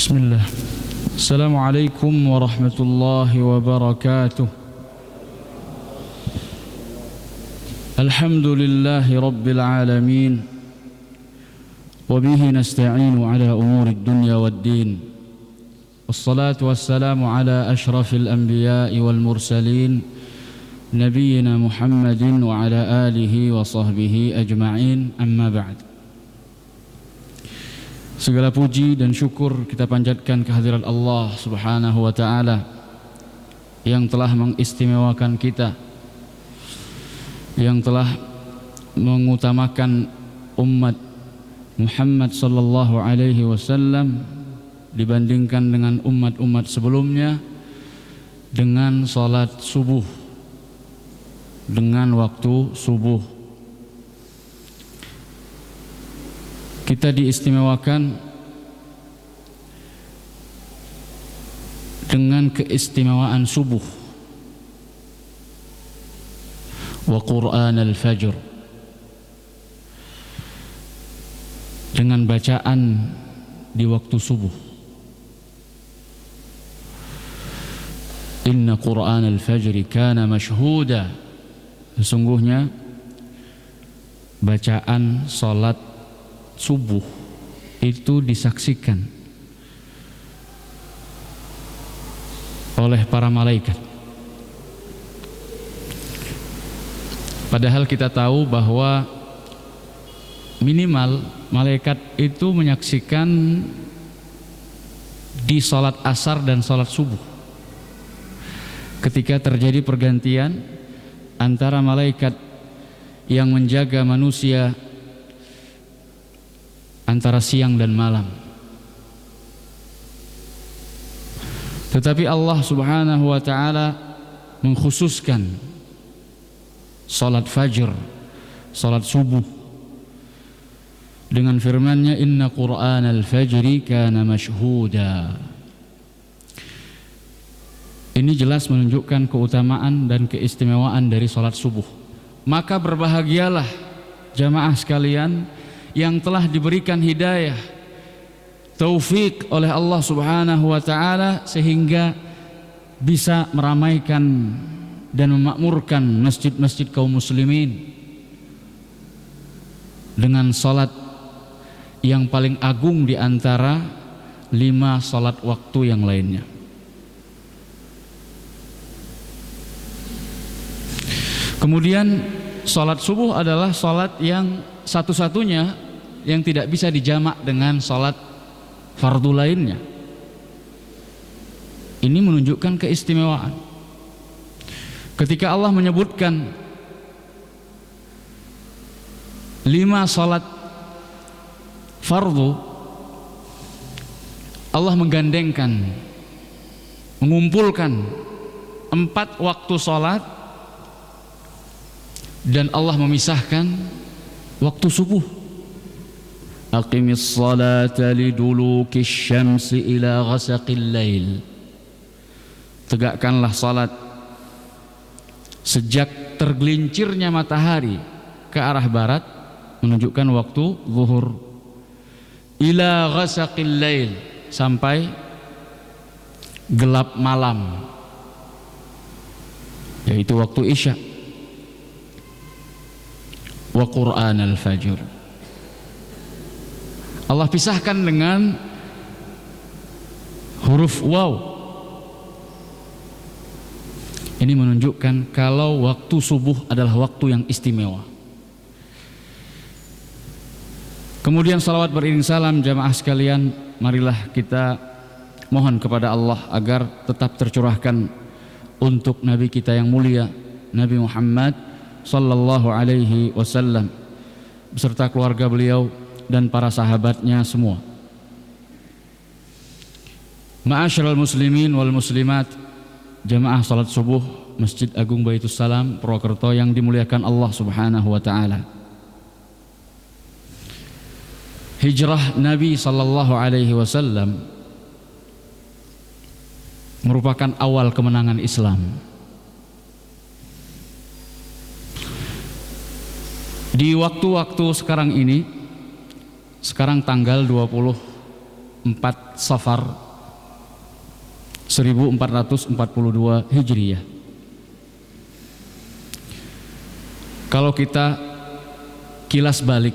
Bismillah. Assalamualaikum warahmatullahi wabarakatuh. Alhamdulillahi rabbil alamin. Wabihi nasta'inu ala umuri dunya waddin. Wassalatu wassalamu ala ashrafil anbiya'i wal mursalin, Nabiyyina Muhammadin wa ala alihi wa sahbihi ajma'in, amma ba'd. Segala puji dan syukur kita panjatkan kehadirat Allah Subhanahu wa ta'ala yang telah mengistimewakan kita, yang telah mengutamakan umat Muhammad sallallahu alaihi wasallam dibandingkan dengan umat-umat sebelumnya dengan salat subuh, dengan waktu subuh. Kita diistimewakan dengan keistimewaan subuh. Wa Qur'an al-Fajr, dengan bacaan di waktu subuh. Inna Qur'an al-Fajr kana mashhuda. Sesungguhnya bacaan salat subuh itu disaksikan oleh para malaikat. Padahal kita tahu bahwa minimal malaikat itu menyaksikan di salat asar dan salat subuh. Ketika terjadi pergantian antara malaikat yang menjaga manusia antara siang dan malam. Tetapi Allah Subhanahu wa ta'ala mengkhususkan salat fajr, salat subuh, dengan firman-Nya inna Qur'an al-fajri kana mashhuda. Ini jelas menunjukkan keutamaan dan keistimewaan dari salat subuh. Maka berbahagialah jamaah sekalian yang telah diberikan hidayah, taufik oleh Allah Subhanahu wa ta'ala sehingga bisa meramaikan dan memakmurkan masjid-masjid kaum muslimin dengan salat yang paling agung di antara 5 salat waktu yang lainnya. Kemudian salat subuh adalah salat yang satu-satunya yang tidak bisa dijamak dengan salat fardu lainnya. Ini menunjukkan keistimewaan. Ketika Allah menyebutkan 5 salat fardu, Allah menggandengkan, mengumpulkan 4 waktu salat, dan Allah memisahkan waktu subuh. Aqimis salata lidulukis syamsi ila ghasaqil lail. Tegakkanlah salat sejak tergelincirnya matahari ke arah barat, menunjukkan waktu zuhur, ila ghasaqil lail, sampai gelap malam, yaitu waktu isya. Wa Qur'an al-Fajr. Allah pisahkan dengan huruf waw. Ini menunjukkan kalau waktu subuh adalah waktu yang istimewa. Kemudian salawat beriring salam jamaah sekalian, marilah kita mohon kepada Allah agar tetap tercurahkan untuk Nabi kita yang mulia, Nabi Muhammad sallallahu alaihi wasallam, beserta keluarga beliau dan para sahabatnya semua. Ma'asyiral muslimin wal muslimat, jamaah salat subuh Masjid Agung Baitus Salam Purwokerto yang dimuliakan Allah Subhanahu wa ta'ala. Hijrah Nabi sallallahu alaihi wasallam merupakan awal kemenangan Islam. Di waktu-waktu sekarang ini, sekarang tanggal 20 Safar 1442 Hijriyah. Kalau kita kilas balik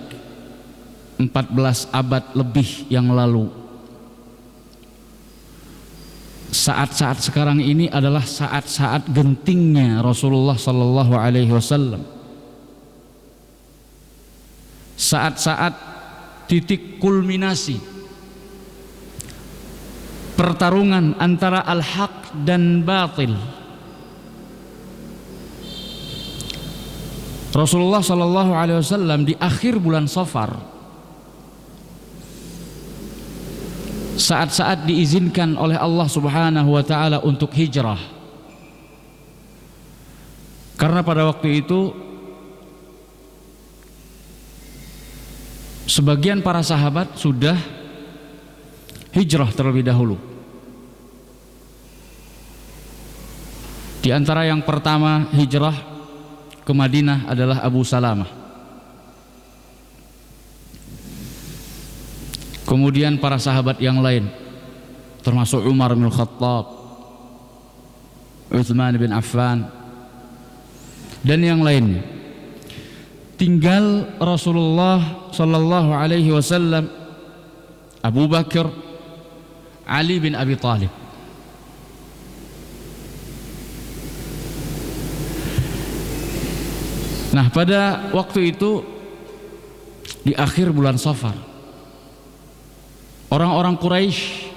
14 abad lebih yang lalu, saat-saat sekarang ini adalah saat-saat gentingnya Rasulullah sallallahu alaihi wasallam. Saat-saat titik kulminasi pertarungan antara al-haq dan batil. Rasulullah sallallahu alaihi wasallam di akhir bulan Safar, saat-saat diizinkan oleh Allah Subhanahu wa taala untuk hijrah. Karena pada waktu itu sebagian para sahabat sudah hijrah terlebih dahulu. Di antara yang pertama hijrah ke Madinah adalah Abu Salamah. Kemudian para sahabat yang lain termasuk Umar bin Khattab, Utsman bin Affan dan yang lainnya. Tinggal Rasulullah sallallahu alaihi wasallam, Abu Bakar, Ali bin Abi Thalib. Nah, pada waktu itu di akhir bulan Safar, orang-orang Quraisy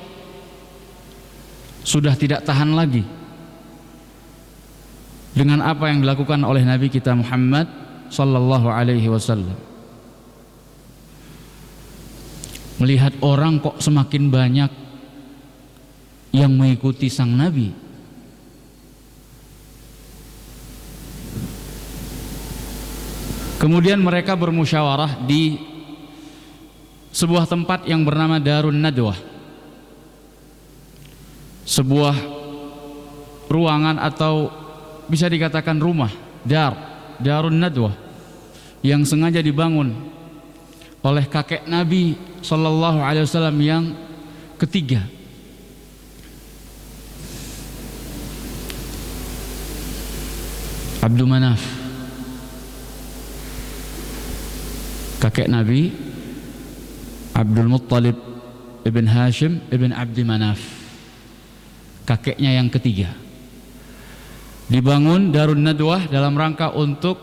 sudah tidak tahan lagi dengan apa yang dilakukan oleh Nabi kita Muhammad sallallahu alaihi wasallam. Melihat orang kok semakin banyak yang mengikuti sang Nabi. Kemudian mereka bermusyawarah di sebuah tempat yang bernama Darun Nadwah, sebuah ruangan atau bisa dikatakan rumah, Darun Nadwah, yang sengaja dibangun oleh kakek Nabi sallallahu alaihi wasallam yang ketiga. Abdul Manaf, kakek Nabi Abdul Muttalib ibn Hashim ibn Abdi Manaf, kakeknya yang ketiga. Dibangun Darun Nadwah dalam rangka untuk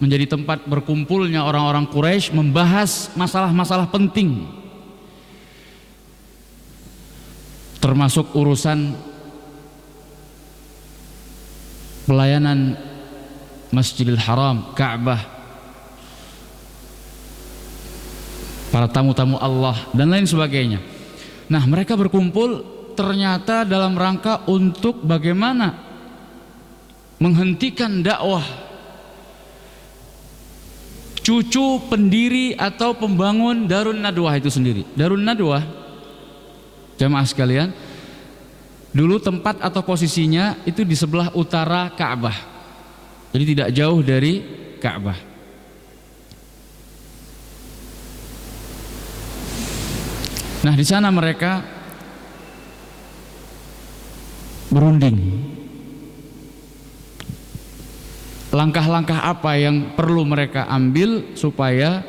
menjadi tempat berkumpulnya orang-orang Quraisy membahas masalah-masalah penting, termasuk urusan pelayanan Masjidil Haram, Ka'bah, para tamu-tamu Allah dan lain sebagainya. Nah, mereka berkumpul ternyata dalam rangka untuk bagaimana menghentikan dakwah cucu pendiri atau pembangun Darun Nadwah itu sendiri. Darun Nadwah, jamaah sekalian, dulu tempat atau posisinya itu di sebelah utara Ka'bah, jadi tidak jauh dari Ka'bah. Nah, di sana mereka berunding langkah-langkah apa yang perlu mereka ambil supaya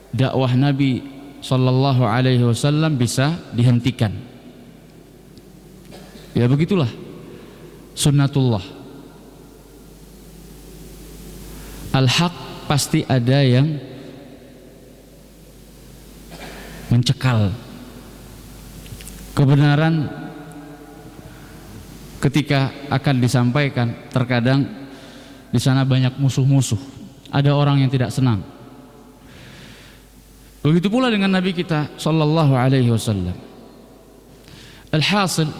dakwah Nabi sallallahu alaihi wasallam bisa dihentikan. Ya begitulah sunnatullah. Al-haq pasti ada yang mencekal kebenaran. Ketika akan disampaikan, terkadang di sana banyak musuh-musuh, ada orang yang tidak senang. Begitu pula dengan Nabi kita sallallahu alaihi wasallam. Alhasil,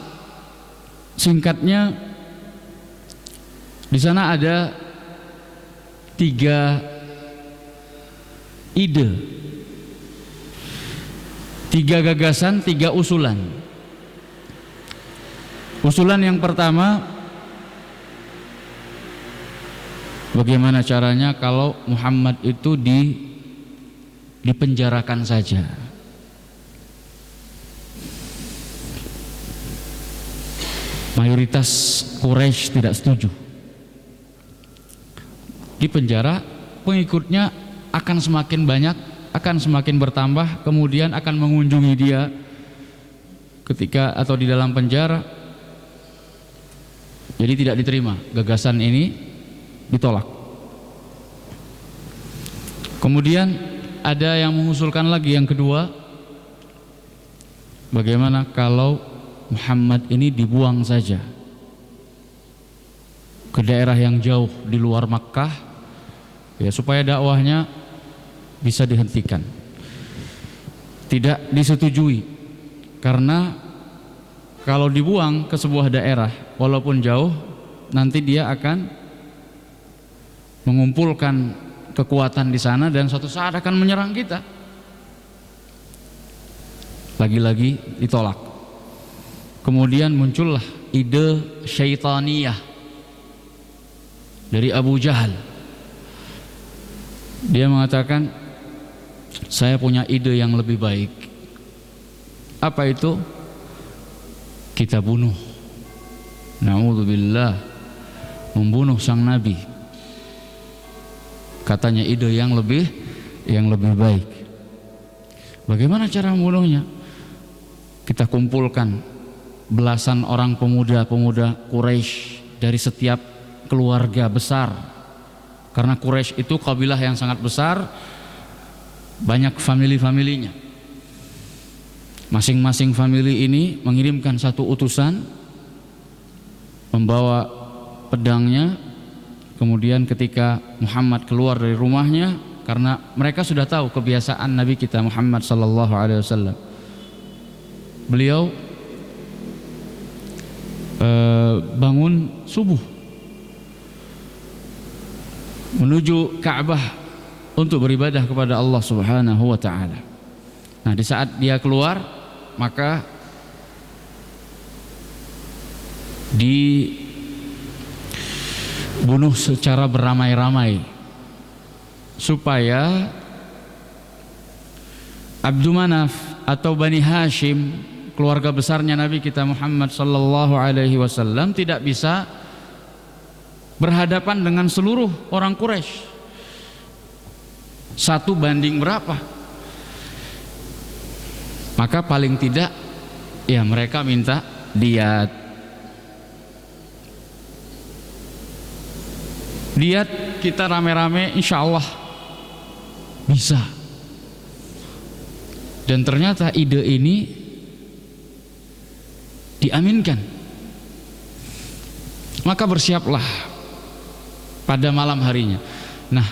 singkatnya, di sana ada 3 ide, 3 gagasan, 3 usulan. Usulan yang pertama, bagaimana caranya kalau Muhammad itu dipenjarakan saja. mayoritas Quraisy tidak setuju. Di penjara pengikutnya akan semakin banyak, akan semakin bertambah, kemudian akan mengunjungi dia ketika atau di dalam penjara. Jadi tidak diterima, gagasan ini ditolak. Kemudian ada yang mengusulkan lagi yang kedua, bagaimana kalau Muhammad ini dibuang saja ke daerah yang jauh di luar Makkah, ya, supaya dakwahnya bisa dihentikan. Tidak disetujui, karena kalau dibuang ke sebuah daerah walaupun jauh, nanti dia akan mengumpulkan kekuatan di sana dan suatu saat akan menyerang kita. Lagi-lagi ditolak. Kemudian muncullah ide syaitaniyah dari Abu Jahal. Dia mengatakan, saya punya ide yang lebih baik. Apa itu? Kita bunuh. Na'udzubillah, membunuh sang Nabi. Katanya ide yang lebih baik. Bagaimana cara membunuhnya? Kita kumpulkan belasan orang pemuda-pemuda Quraisy dari setiap keluarga besar. Karena Quraisy itu kabilah yang sangat besar, banyak famili-familinya. Masing-masing famili ini mengirimkan satu utusan membawa pedangnya. Kemudian ketika Muhammad keluar dari rumahnya, karena mereka sudah tahu kebiasaan Nabi kita Muhammad sallallahu alaihi wasallam, beliau bangun subuh menuju Ka'bah untuk beribadah kepada Allah Subhanahu wa taala. Nah, di saat dia keluar, maka dibunuh secara beramai-ramai supaya Abdul Manaf atau Bani Hashim, keluarga besarnya Nabi kita Muhammad sallallahu alaihi wasallam, tidak bisa berhadapan dengan seluruh orang Quraisy. Satu banding berapa? Maka paling tidak ya mereka minta diat. Diat kita rame-rame, insya Allah bisa. Dan ternyata ide ini diaminkan. Maka bersiaplah pada malam harinya. Nah,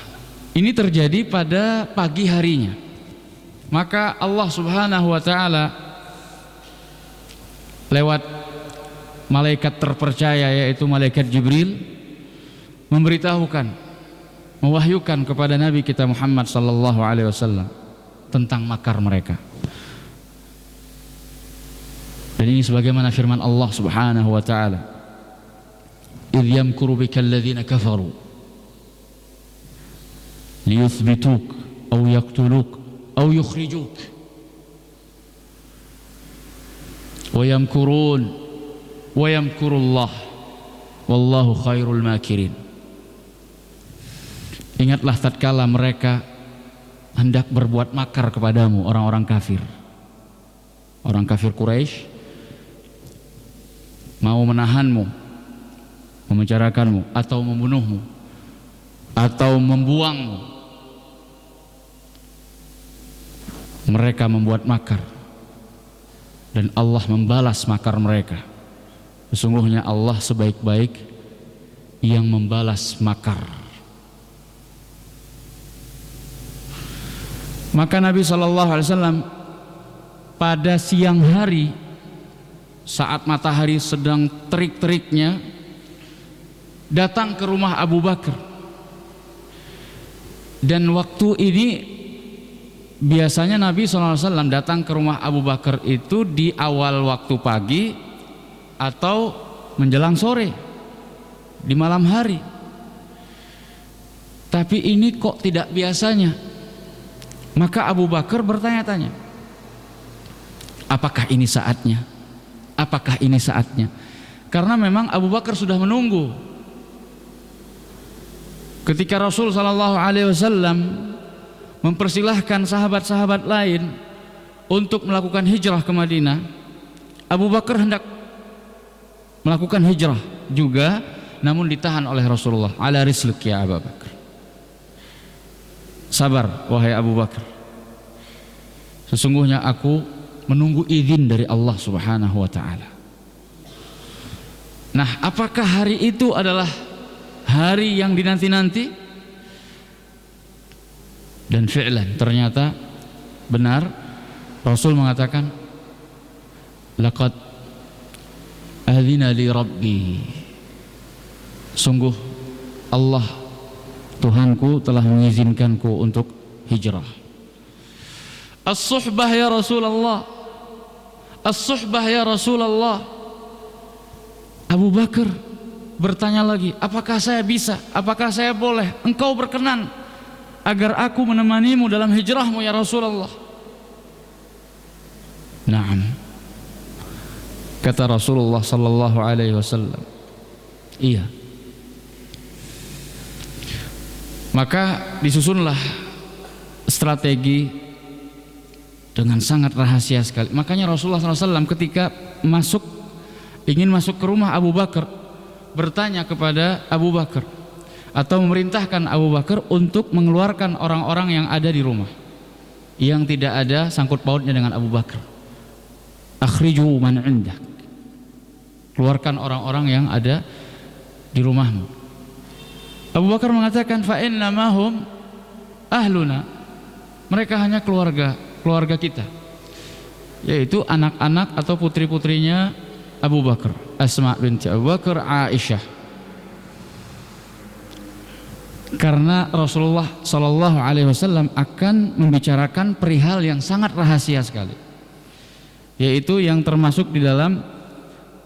ini terjadi pada pagi harinya. Maka Allah Subhanahu wa taala lewat malaikat terpercaya, yaitu malaikat Jibril, memberitahukan, mewahyukan kepada Nabi kita Muhammad sallallahu alaihi wasallam tentang makar mereka. Dan ini sebagaimana firman Allah Subhanahu wa taala, "Idh yamkuru bikal ladzina kafaru liyuthbituk aw yaqtuluk aw yukhrijuk wa yamkurun wa yamkurullah wallahu khairul makirin." Ingatlah tatkala mereka hendak berbuat makar kepadamu, orang-orang kafir. Orang kafir Quraisy mau menahanmu, memenjarakanmu, atau membunuhmu, atau membuangmu. Mereka membuat makar dan Allah membalas makar mereka. Sesungguhnya Allah sebaik-baik yang membalas makar. Maka Nabi SAW pada siang hari, saat matahari sedang terik-teriknya, datang ke rumah Abu Bakar. Dan waktu ini biasanya Nabi SAW datang ke rumah Abu Bakar itu di awal waktu pagi atau menjelang sore, di malam hari. Tapi ini kok tidak biasanya. Maka Abu Bakar bertanya-tanya, apakah ini saatnya? Apakah ini saatnya? Karena memang Abu Bakar sudah menunggu. Ketika Rasul sallallahu alaihi wasallam mempersilahkan sahabat-sahabat lain untuk melakukan hijrah ke Madinah, Abu Bakar hendak melakukan hijrah juga, namun ditahan oleh Rasulullah. Ala rislik ya Abu Bakar, sabar wahai Abu Bakar, sesungguhnya aku menunggu izin dari Allah Subhanahu wa ta'ala. Nah, apakah hari itu adalah hari yang dinanti-nanti? Dan fi'lan ternyata benar, Rasul mengatakan laqad adzina li rabbi, sungguh Allah Tuhanku telah mengizinkanku untuk hijrah. As-suhbah ya Rasulullah, as-suhbah ya Rasulullah. Abu Bakar bertanya lagi, apakah saya bisa, apakah saya boleh, engkau berkenan agar aku menemanimu dalam hijrahmu ya Rasulullah? Naam, kata Rasulullah sallallahu alaihi wasallam, iya. Maka disusunlah strategi dengan sangat rahasia sekali. Makanya Rasulullah SAW ketika ingin masuk ke rumah Abu Bakar, bertanya kepada Abu Bakar atau memerintahkan Abu Bakar untuk mengeluarkan orang-orang yang ada di rumah yang tidak ada sangkut pautnya dengan Abu Bakar. Akhriju man indak, keluarkan orang-orang yang ada di rumahmu. Abu Bakar mengatakan fa innama hum ahluna, mereka hanya keluarga kita, yaitu anak-anak atau putri-putrinya Abu Bakar, Asma binti Abu Bakar, Aisyah. Karena Rasulullah sallallahu alaihi wasallam akan membicarakan perihal yang sangat rahasia sekali, yaitu yang termasuk di dalam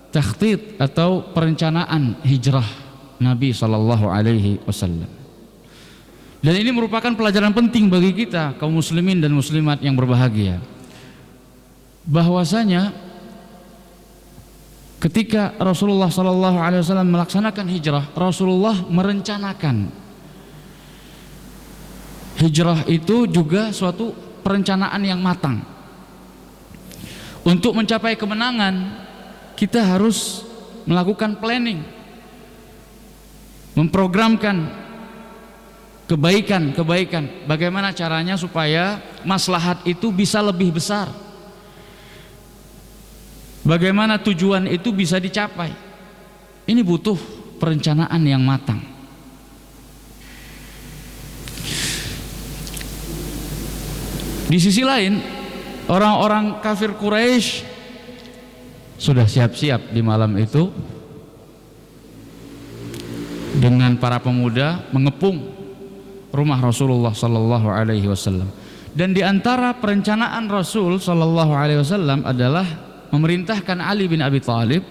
takhtid atau perencanaan hijrah Nabi sallallahu alaihi wasallam. Dan ini merupakan pelajaran penting bagi kita kaum muslimin dan muslimat yang berbahagia, bahwasanya ketika Rasulullah sallallahu alaihi wasallam melaksanakan hijrah, Rasulullah merencanakan hijrah itu juga suatu perencanaan yang matang. Untuk mencapai kemenangan, kita harus melakukan planning, memprogramkan kebaikan, bagaimana caranya supaya maslahat itu bisa lebih besar, bagaimana tujuan itu bisa dicapai. Ini butuh perencanaan yang matang. Di sisi lain, orang-orang kafir Quraisy sudah siap-siap di malam itu dengan para pemuda mengepung rumah Rasulullah sallallahu alaihi wasallam. Dan di antara perencanaan Rasul sallallahu alaihi wasallam adalah memerintahkan Ali bin Abi Thalib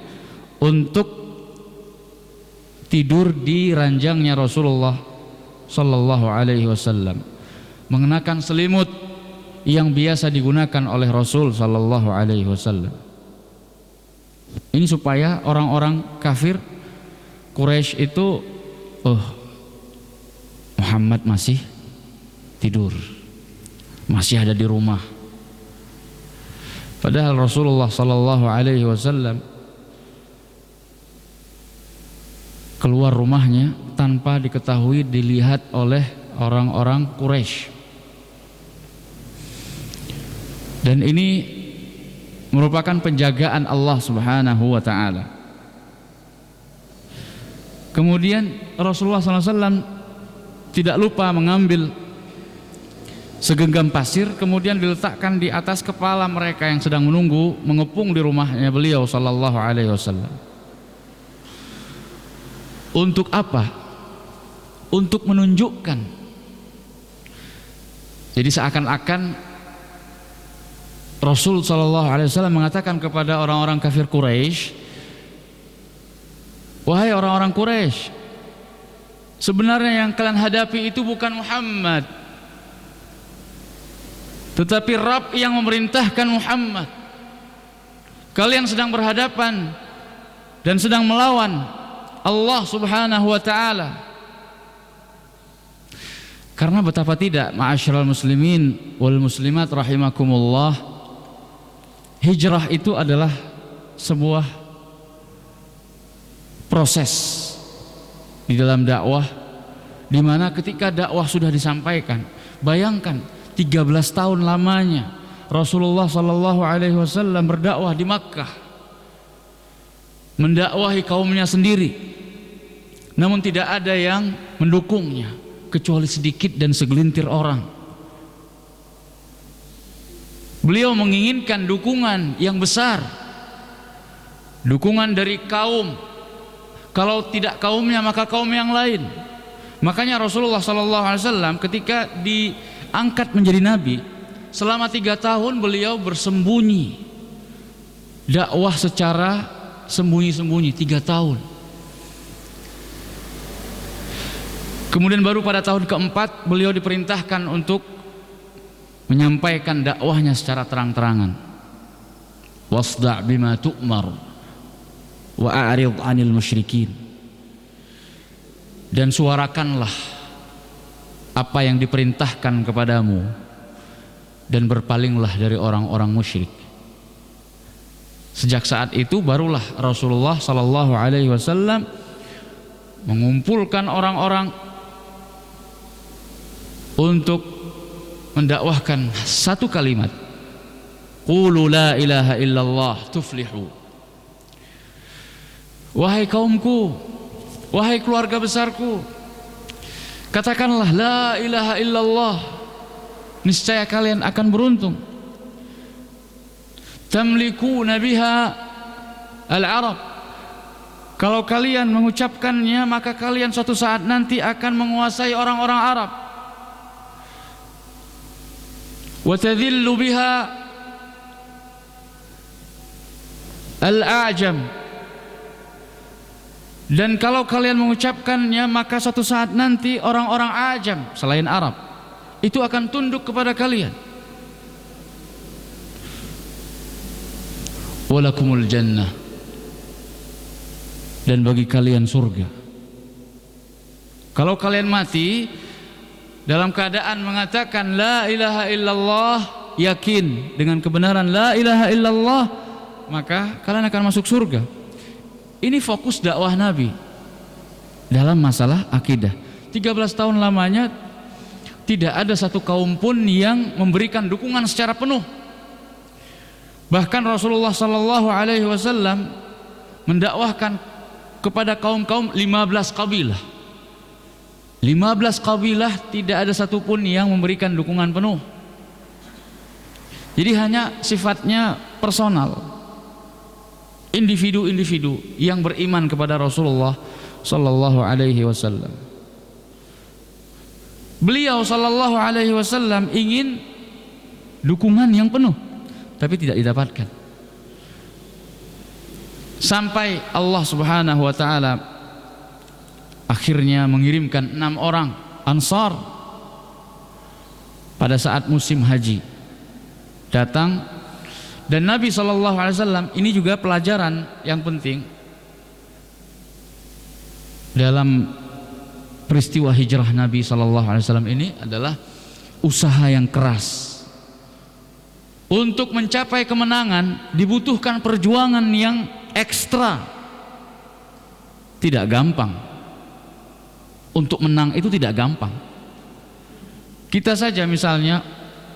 untuk tidur di ranjangnya Rasulullah sallallahu alaihi wasallam, mengenakan selimut yang biasa digunakan oleh Rasul sallallahu alaihi wasallam. Ini supaya orang-orang kafir Quraisy itu, Muhammad masih tidur, masih ada di rumah. Padahal Rasulullah sallallahu alaihi wasallam keluar rumahnya tanpa diketahui, dilihat oleh orang-orang Quraisy. Dan ini merupakan penjagaan Allah Subhanahu wa ta'ala. Kemudian Rasulullah SAW tidak lupa mengambil segenggam pasir, kemudian diletakkan di atas kepala mereka yang sedang menunggu mengepung di rumahnya beliau sallallahu alaihi wasallam. Untuk apa? Untuk menunjukkan, jadi seakan-akan Rasul sallallahu alaihi wasallam mengatakan kepada orang-orang kafir Quraisy, wahai orang-orang Quraisy, sebenarnya yang kalian hadapi itu bukan Muhammad, tetapi Rabb yang memerintahkan Muhammad. Kalian sedang berhadapan dan sedang melawan Allah Subhanahu wa taala. Karena betapa tidak, ma'asyiral muslimin wal muslimat rahimakumullah, hijrah itu adalah sebuah proses di dalam dakwah, di mana ketika dakwah sudah disampaikan, bayangkan 13 tahun lamanya Rasulullah sallallahu alaihi wasallam berdakwah di Makkah, mendakwahi kaumnya sendiri, namun tidak ada yang mendukungnya kecuali sedikit dan segelintir orang. Beliau menginginkan dukungan yang besar, dukungan dari kaum, kalau tidak kaumnya maka kaum yang lain. Makanya Rasulullah SAW ketika diangkat menjadi nabi, selama 3 tahun beliau bersembunyi, dakwah secara sembunyi-sembunyi 3 tahun. Kemudian baru pada tahun keempat beliau diperintahkan untuk menyampaikan dakwahnya secara terang-terangan. Wasda' bima tu'mar wa a'rid 'anil musyrikin. Dan suarakanlah apa yang diperintahkan kepadamu dan berpalinglah dari orang-orang musyrik. Sejak saat itu barulah Rasulullah sallallahu alaihi wasallam mengumpulkan orang-orang untuk mendakwahkan satu kalimat, qulu la ilaha illallah tuflihu. Wahai kaumku, wahai keluarga besarku, katakanlah la ilaha illallah, niscaya kalian akan beruntung. Tamlikuna biha al-arab, kalau kalian mengucapkannya maka kalian suatu saat nanti akan menguasai orang-orang Arab. Wa tadhillu biha al-a'jam, dan kalau kalian mengucapkannya maka suatu saat nanti orang-orang ajam selain Arab itu akan tunduk kepada kalian. Walakumul jannah, dan bagi kalian surga. Kalau kalian mati dalam keadaan mengatakan la ilaha illallah, yakin dengan kebenaran la ilaha illallah, maka kalian akan masuk surga. Ini fokus dakwah Nabi dalam masalah akidah. 13 tahun lamanya tidak ada satu kaum pun yang memberikan dukungan secara penuh. Bahkan Rasulullah sallallahu alaihi wasallam mendakwahkan kepada kaum-kaum 15 kabilah. 15 kabilah tidak ada satupun yang memberikan dukungan penuh. Jadi hanya sifatnya personal, individu-individu yang beriman kepada Rasulullah sallallahu alaihi wasallam. Beliau sallallahu alaihi wasallam ingin dukungan yang penuh, tapi tidak didapatkan. Sampai Allah Subhanahu wa taala akhirnya mengirimkan 6 orang Ansar pada saat musim haji datang. Dan Nabi SAW, ini juga pelajaran yang penting dalam peristiwa hijrah Nabi SAW ini adalah usaha yang keras. Untuk mencapai kemenangan dibutuhkan perjuangan yang ekstra. Tidak gampang. Untuk menang itu tidak gampang. Kita saja misalnya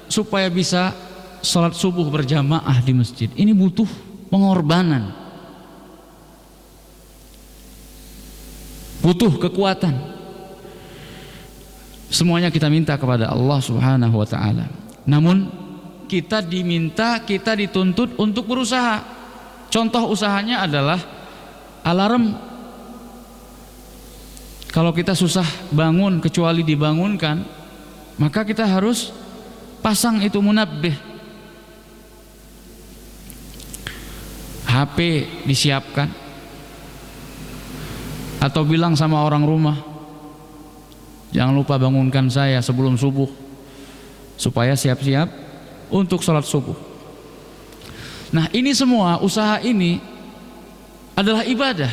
supaya bisa salat subuh berjamaah di masjid, ini butuh pengorbanan, butuh kekuatan. Semuanya kita minta kepada Allah Subhanahu wa taala. Namun kita diminta, kita dituntut untuk berusaha. Contoh usahanya adalah alarm. Kalau kita susah bangun kecuali dibangunkan, maka kita harus pasang itu munabbih. HP disiapkan, atau bilang sama orang rumah, jangan lupa bangunkan saya sebelum subuh supaya siap-siap untuk sholat subuh. Nah, ini semua usaha ini adalah ibadah,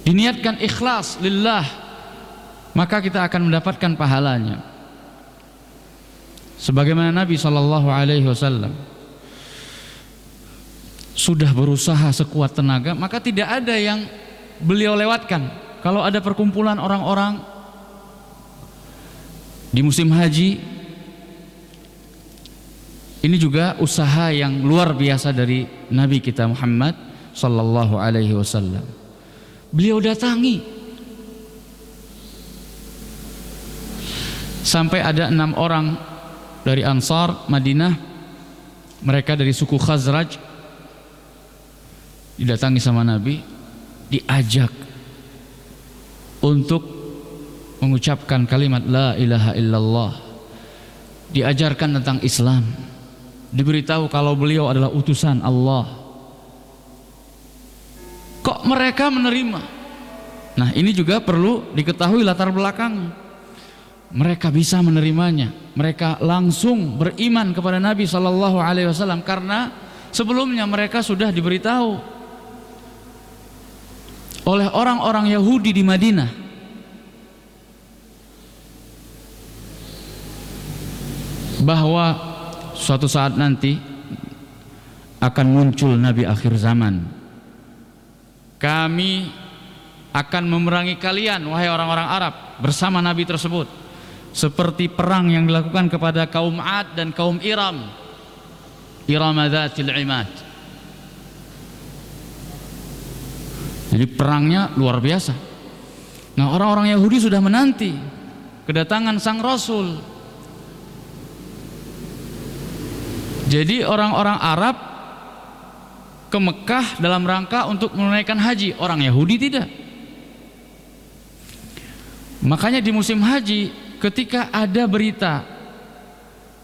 diniatkan ikhlas lillah, maka kita akan mendapatkan pahalanya. Sebagaimana Nabi SAW sudah berusaha sekuat tenaga, maka tidak ada yang beliau lewatkan. Kalau ada perkumpulan orang-orang di musim haji, ini juga usaha yang luar biasa dari Nabi kita Muhammad SAW. Beliau datangi sampai ada 6 orang dari Ansar Madinah, mereka dari suku Khazraj, didatangi sama Nabi, diajak untuk mengucapkan kalimat la ilaha illallah, diajarkan tentang Islam, diberitahu kalau beliau adalah utusan Allah. Kok mereka menerima? Nah, ini juga perlu diketahui latar belakang. Mereka bisa menerimanya, mereka langsung beriman kepada Nabi SAW karena sebelumnya mereka sudah diberitahu oleh orang-orang Yahudi di Madinah bahwa suatu saat nanti akan muncul Nabi akhir zaman. Kami akan memerangi kalian, wahai orang-orang Arab, bersama Nabi tersebut, seperti perang yang dilakukan kepada kaum Ad dan kaum Iram, Dzatil Imad. Jadi perangnya luar biasa. Nah, orang-orang Yahudi sudah menanti kedatangan sang Rasul. Jadi orang-orang Arab ke Mekah dalam rangka untuk menunaikan haji, orang Yahudi tidak. Makanya di musim haji, ketika ada berita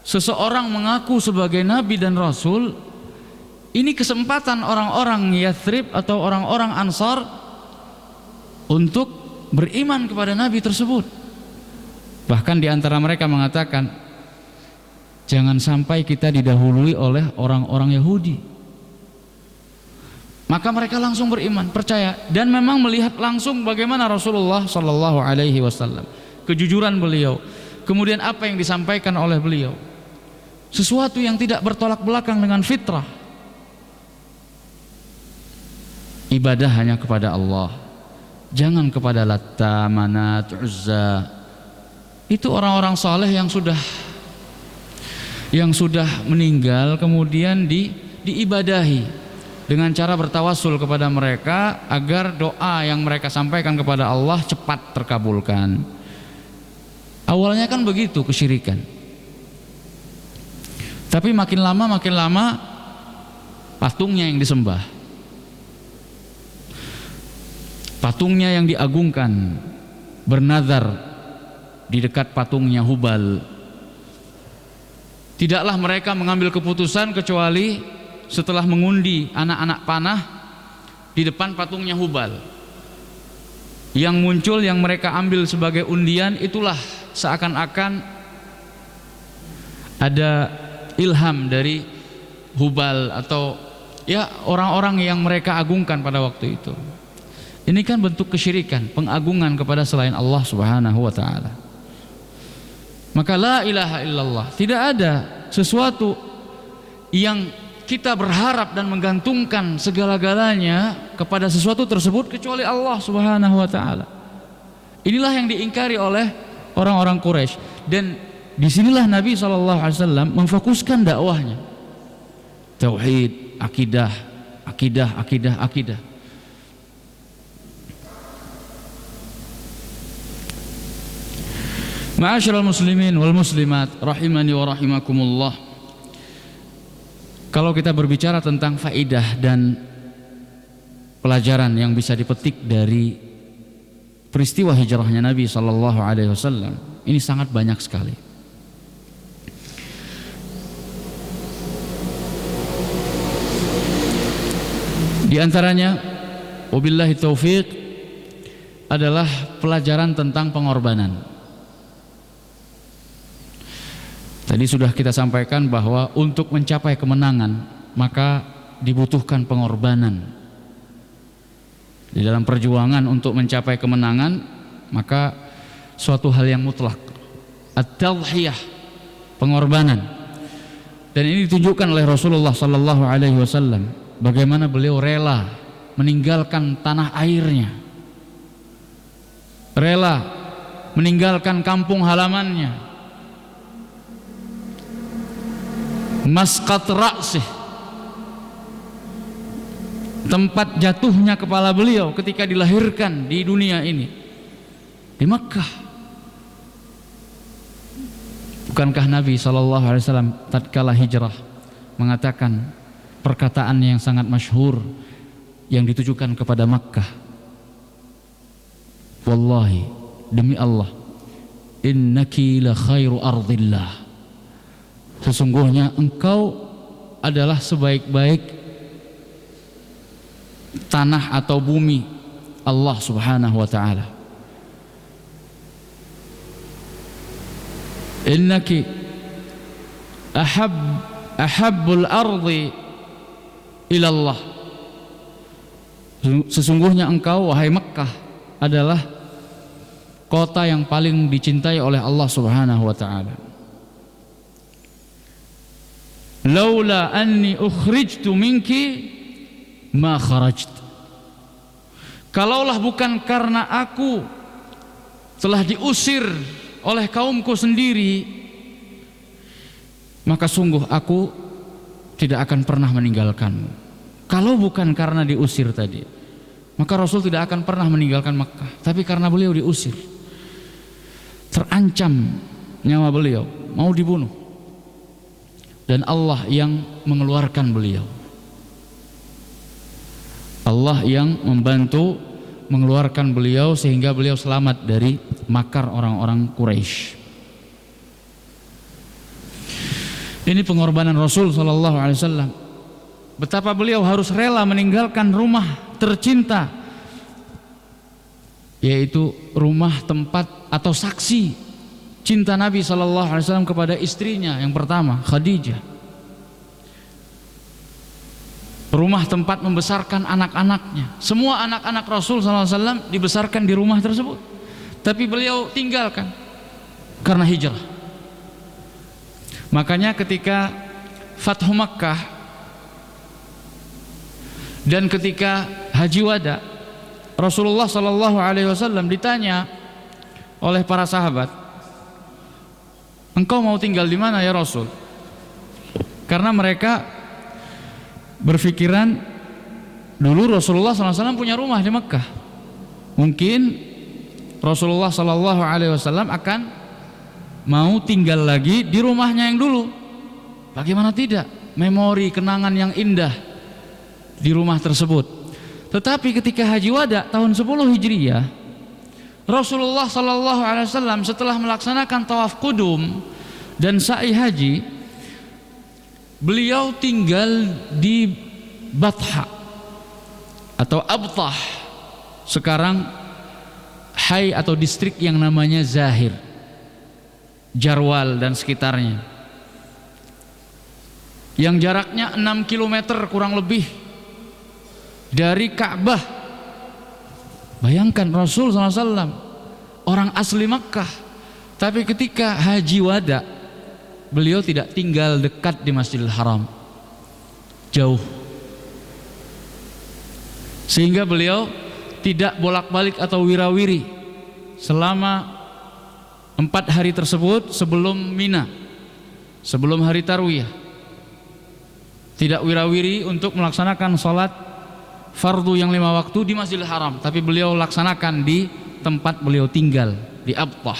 seseorang mengaku sebagai Nabi dan Rasul, ini kesempatan orang-orang Yathrib atau orang-orang Ansar untuk beriman kepada Nabi tersebut. Bahkan di antara mereka mengatakan, jangan sampai kita didahului oleh orang-orang Yahudi. Maka mereka langsung beriman, percaya, dan memang melihat langsung bagaimana Rasulullah SAW, kejujuran beliau, kemudian apa yang disampaikan oleh beliau, sesuatu yang tidak bertolak belakang dengan fitrah. Ibadah hanya kepada Allah, jangan kepada Latta, Manat, Uzza. Itu orang-orang saleh yang sudah meninggal kemudian diibadahi dengan cara bertawassul kepada mereka agar doa yang mereka sampaikan kepada Allah cepat terkabulkan. Awalnya kan begitu kesyirikan, tapi makin lama patungnya yang disembah, patungnya yang diagungkan, bernazar di dekat patungnya Hubal. Tidaklah mereka mengambil keputusan kecuali setelah mengundi anak-anak panah di depan patungnya Hubal. Yang muncul, yang mereka ambil sebagai undian, itulah seakan-akan ada ilham dari Hubal atau ya orang-orang yang mereka agungkan pada waktu itu. Ini kan bentuk kesyirikan, pengagungan kepada selain Allah Subhanahu wa taala. Maka la ilaha illallah, tidak ada sesuatu yang kita berharap dan menggantungkan segala-galanya kepada sesuatu tersebut kecuali Allah Subhanahu wa taala. Inilah yang diingkari oleh orang-orang Quraisy, dan disinilah Nabi SAW memfokuskan dakwahnya. Tauhid, akidah. Ma'asyiral muslimin wal muslimat rahimani wa rahimakumullah. Kalau kita berbicara tentang faidah dan pelajaran yang bisa dipetik dari peristiwa hijrahnya Nabi SAW, ini sangat banyak sekali. Di antaranya, wabillahi taufiq, adalah pelajaran tentang pengorbanan. Tadi sudah kita sampaikan bahwa untuk mencapai kemenangan maka dibutuhkan pengorbanan. Di dalam perjuangan untuk mencapai kemenangan, maka suatu hal yang mutlak, at-tadhiyah, pengorbanan. Dan ini ditunjukkan oleh Rasulullah sallallahu alaihi wasallam, bagaimana beliau rela meninggalkan tanah airnya, rela meninggalkan kampung halamannya, masqat ra'sih, tempat jatuhnya kepala beliau ketika dilahirkan di dunia ini, di Makkah. Bukankah Nabi SAW tatkala hijrah mengatakan perkataan yang sangat masyhur yang ditujukan kepada Makkah, wallahi, demi Allah, innaki la khairu ardillah, sesungguhnya engkau adalah sebaik-baik tanah atau bumi Allah Subhanahu wa ta'ala. Innaki ahabbul ardi ilallah, sesungguhnya engkau wahai Makkah adalah kota yang paling dicintai oleh Allah Subhanahu wa ta'ala. Laula anni ukhrijtu minki ma kharajt, kalaulah bukan karena aku telah diusir oleh kaumku sendiri, maka sungguh aku tidak akan pernah meninggalkanmu. Kalau bukan karena diusir tadi, maka Rasul tidak akan pernah meninggalkan Makkah. Tapi karena beliau diusir, terancam nyawa beliau, mau dibunuh, dan Allah yang mengeluarkan beliau, Allah yang membantu mengeluarkan beliau sehingga beliau selamat dari makar orang-orang Quraisy. Ini pengorbanan Rasul sallallahu alaihi wasallam. Betapa beliau harus rela meninggalkan rumah tercinta, yaitu rumah tempat atau saksi cinta Nabi sallallahu alaihi wasallam kepada istrinya yang pertama, Khadijah. Rumah tempat membesarkan anak-anaknya. Semua anak-anak Rasul SAW dibesarkan di rumah tersebut, tapi beliau tinggalkan karena hijrah. Makanya ketika Fathu Makkah dan ketika Haji Wada, Rasulullah SAW ditanya oleh para sahabat, engkau mau tinggal di mana ya Rasul? Karena mereka berpikiran dulu Rasulullah SAW punya rumah di Mekah, mungkin Rasulullah SAW akan mau tinggal lagi di rumahnya yang dulu. Bagaimana tidak, memori kenangan yang indah di rumah tersebut. Tetapi ketika Haji Wada tahun 10 Hijriyah, Rasulullah SAW setelah melaksanakan tawaf kudum dan sa'i haji, beliau tinggal di Batha atau Abtah, sekarang Hai atau distrik yang namanya Zahir, Jarwal dan sekitarnya, yang jaraknya 6 km kurang lebih dari Ka'bah. Bayangkan Rasul SAW orang asli Makkah, tapi ketika Haji Wada beliau tidak tinggal dekat di Masjidil Haram, jauh, sehingga beliau tidak bolak-balik atau wirawiri selama 4 hari tersebut sebelum Mina, sebelum hari Tarwiyah. Tidak wirawiri untuk melaksanakan sholat fardu yang 5 waktu di Masjidil Haram, tapi beliau laksanakan di tempat beliau tinggal di Abtah.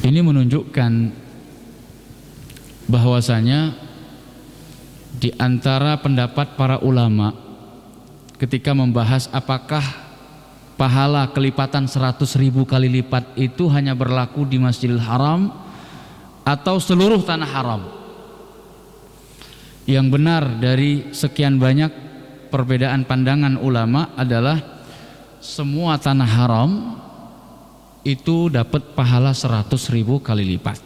Ini menunjukkan bahwasanya di antara pendapat para ulama ketika membahas apakah pahala kelipatan 100.000 kali lipat itu hanya berlaku di Masjidil Haram atau seluruh tanah haram. Yang benar dari sekian banyak perbedaan pandangan ulama adalah semua tanah haram itu dapat pahala 100.000 kali lipat.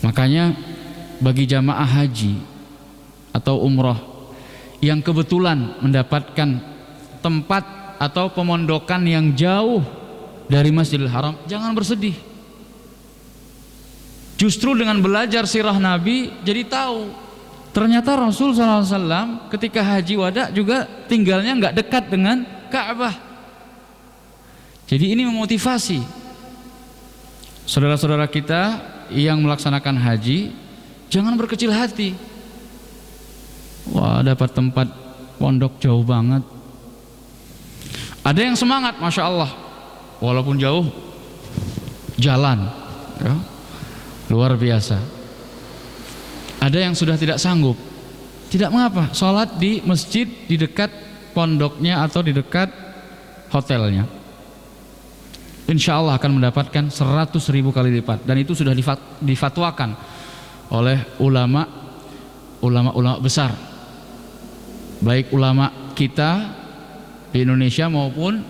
Makanya bagi jamaah haji atau umrah yang kebetulan mendapatkan tempat atau pemondokan yang jauh dari Masjidil Haram, jangan bersedih. Justru dengan belajar sirah Nabi jadi tahu ternyata Rasul SAW ketika haji wada juga tinggalnya nggak dekat dengan Ka'bah. Jadi ini memotivasi saudara-saudara kita yang melaksanakan haji, jangan berkecil hati. Wah, dapat tempat pondok jauh banget. Ada yang semangat, Masya Allah, walaupun jauh jalan ya, luar biasa. Ada yang sudah tidak sanggup, tidak mengapa, sholat di masjid di dekat pondoknya atau di dekat hotelnya, insya Allah akan mendapatkan 100.000 kali lipat. Dan itu sudah difatwakan oleh ulama besar, baik ulama kita di Indonesia maupun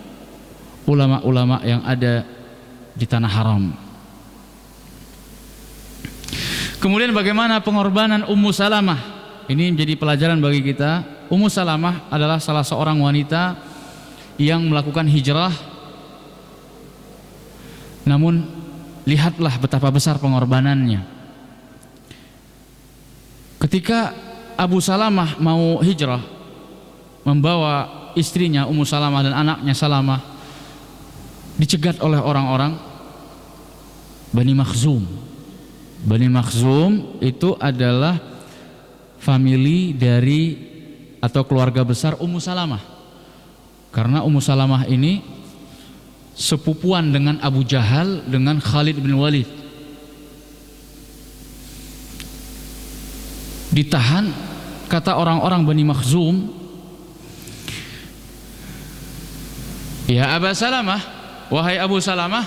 ulama-ulama yang ada di tanah haram. Kemudian bagaimana pengorbanan Ummu Salamah? Ini menjadi pelajaran bagi kita. Ummu Salamah adalah salah seorang wanita yang melakukan hijrah. Namun lihatlah betapa besar pengorbanannya. Ketika Abu Salamah mau hijrah, membawa istrinya Ummu Salamah dan anaknya Salamah, dicegat oleh orang-orang Bani Makhzum. Bani Makhzum itu adalah famili dari atau keluarga besar Ummu Salamah. Karena Ummu Salamah ini sepupuan dengan Abu Jahal dengan Khalid bin Walid. Ditahan, kata orang-orang Bani Makhzum, ya Aba Salamah, wahai Abu Salamah,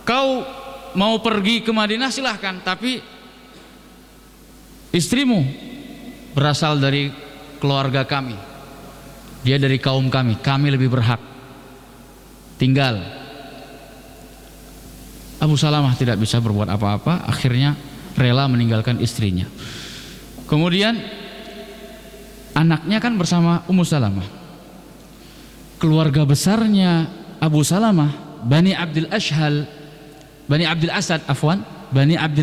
kau mau pergi ke Madinah silahkan, tapi istrimu berasal dari keluarga kami, dia dari kaum kami, kami lebih berhak tinggal. Abu Salamah tidak bisa berbuat apa-apa, akhirnya rela meninggalkan istrinya. Kemudian anaknya kan bersama Ummu Salamah. Keluarga besarnya Abu Salamah, Bani Abdul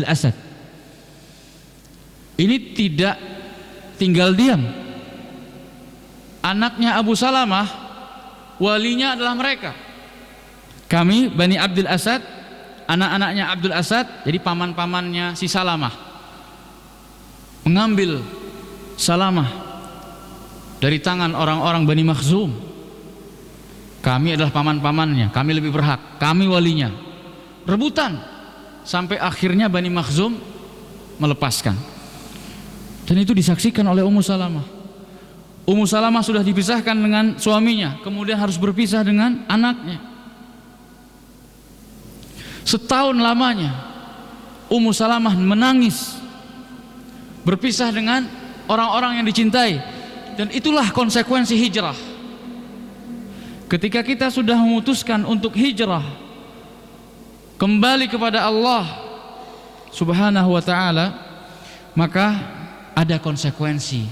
Asad. Ini tidak tinggal diam. Anaknya Abu Salamah, walinya adalah mereka. Kami Bani Abdul Asad, anak-anaknya Abdul Asad, jadi paman-pamannya si Salamah, mengambil Salamah dari tangan orang-orang Bani Makhzum. Kami adalah paman-pamannya, kami lebih berhak, kami walinya. Rebutan sampai akhirnya Bani Makhzum melepaskan. Dan itu disaksikan oleh Ummu Salamah. Ummu Salamah sudah dipisahkan dengan suaminya, kemudian harus berpisah dengan anaknya. Setahun lamanya Ummu Salamah menangis, berpisah dengan orang-orang yang dicintai. Dan itulah konsekuensi hijrah. Ketika kita sudah memutuskan untuk hijrah kembali kepada Allah Subhanahu wa ta'ala, maka ada konsekuensi.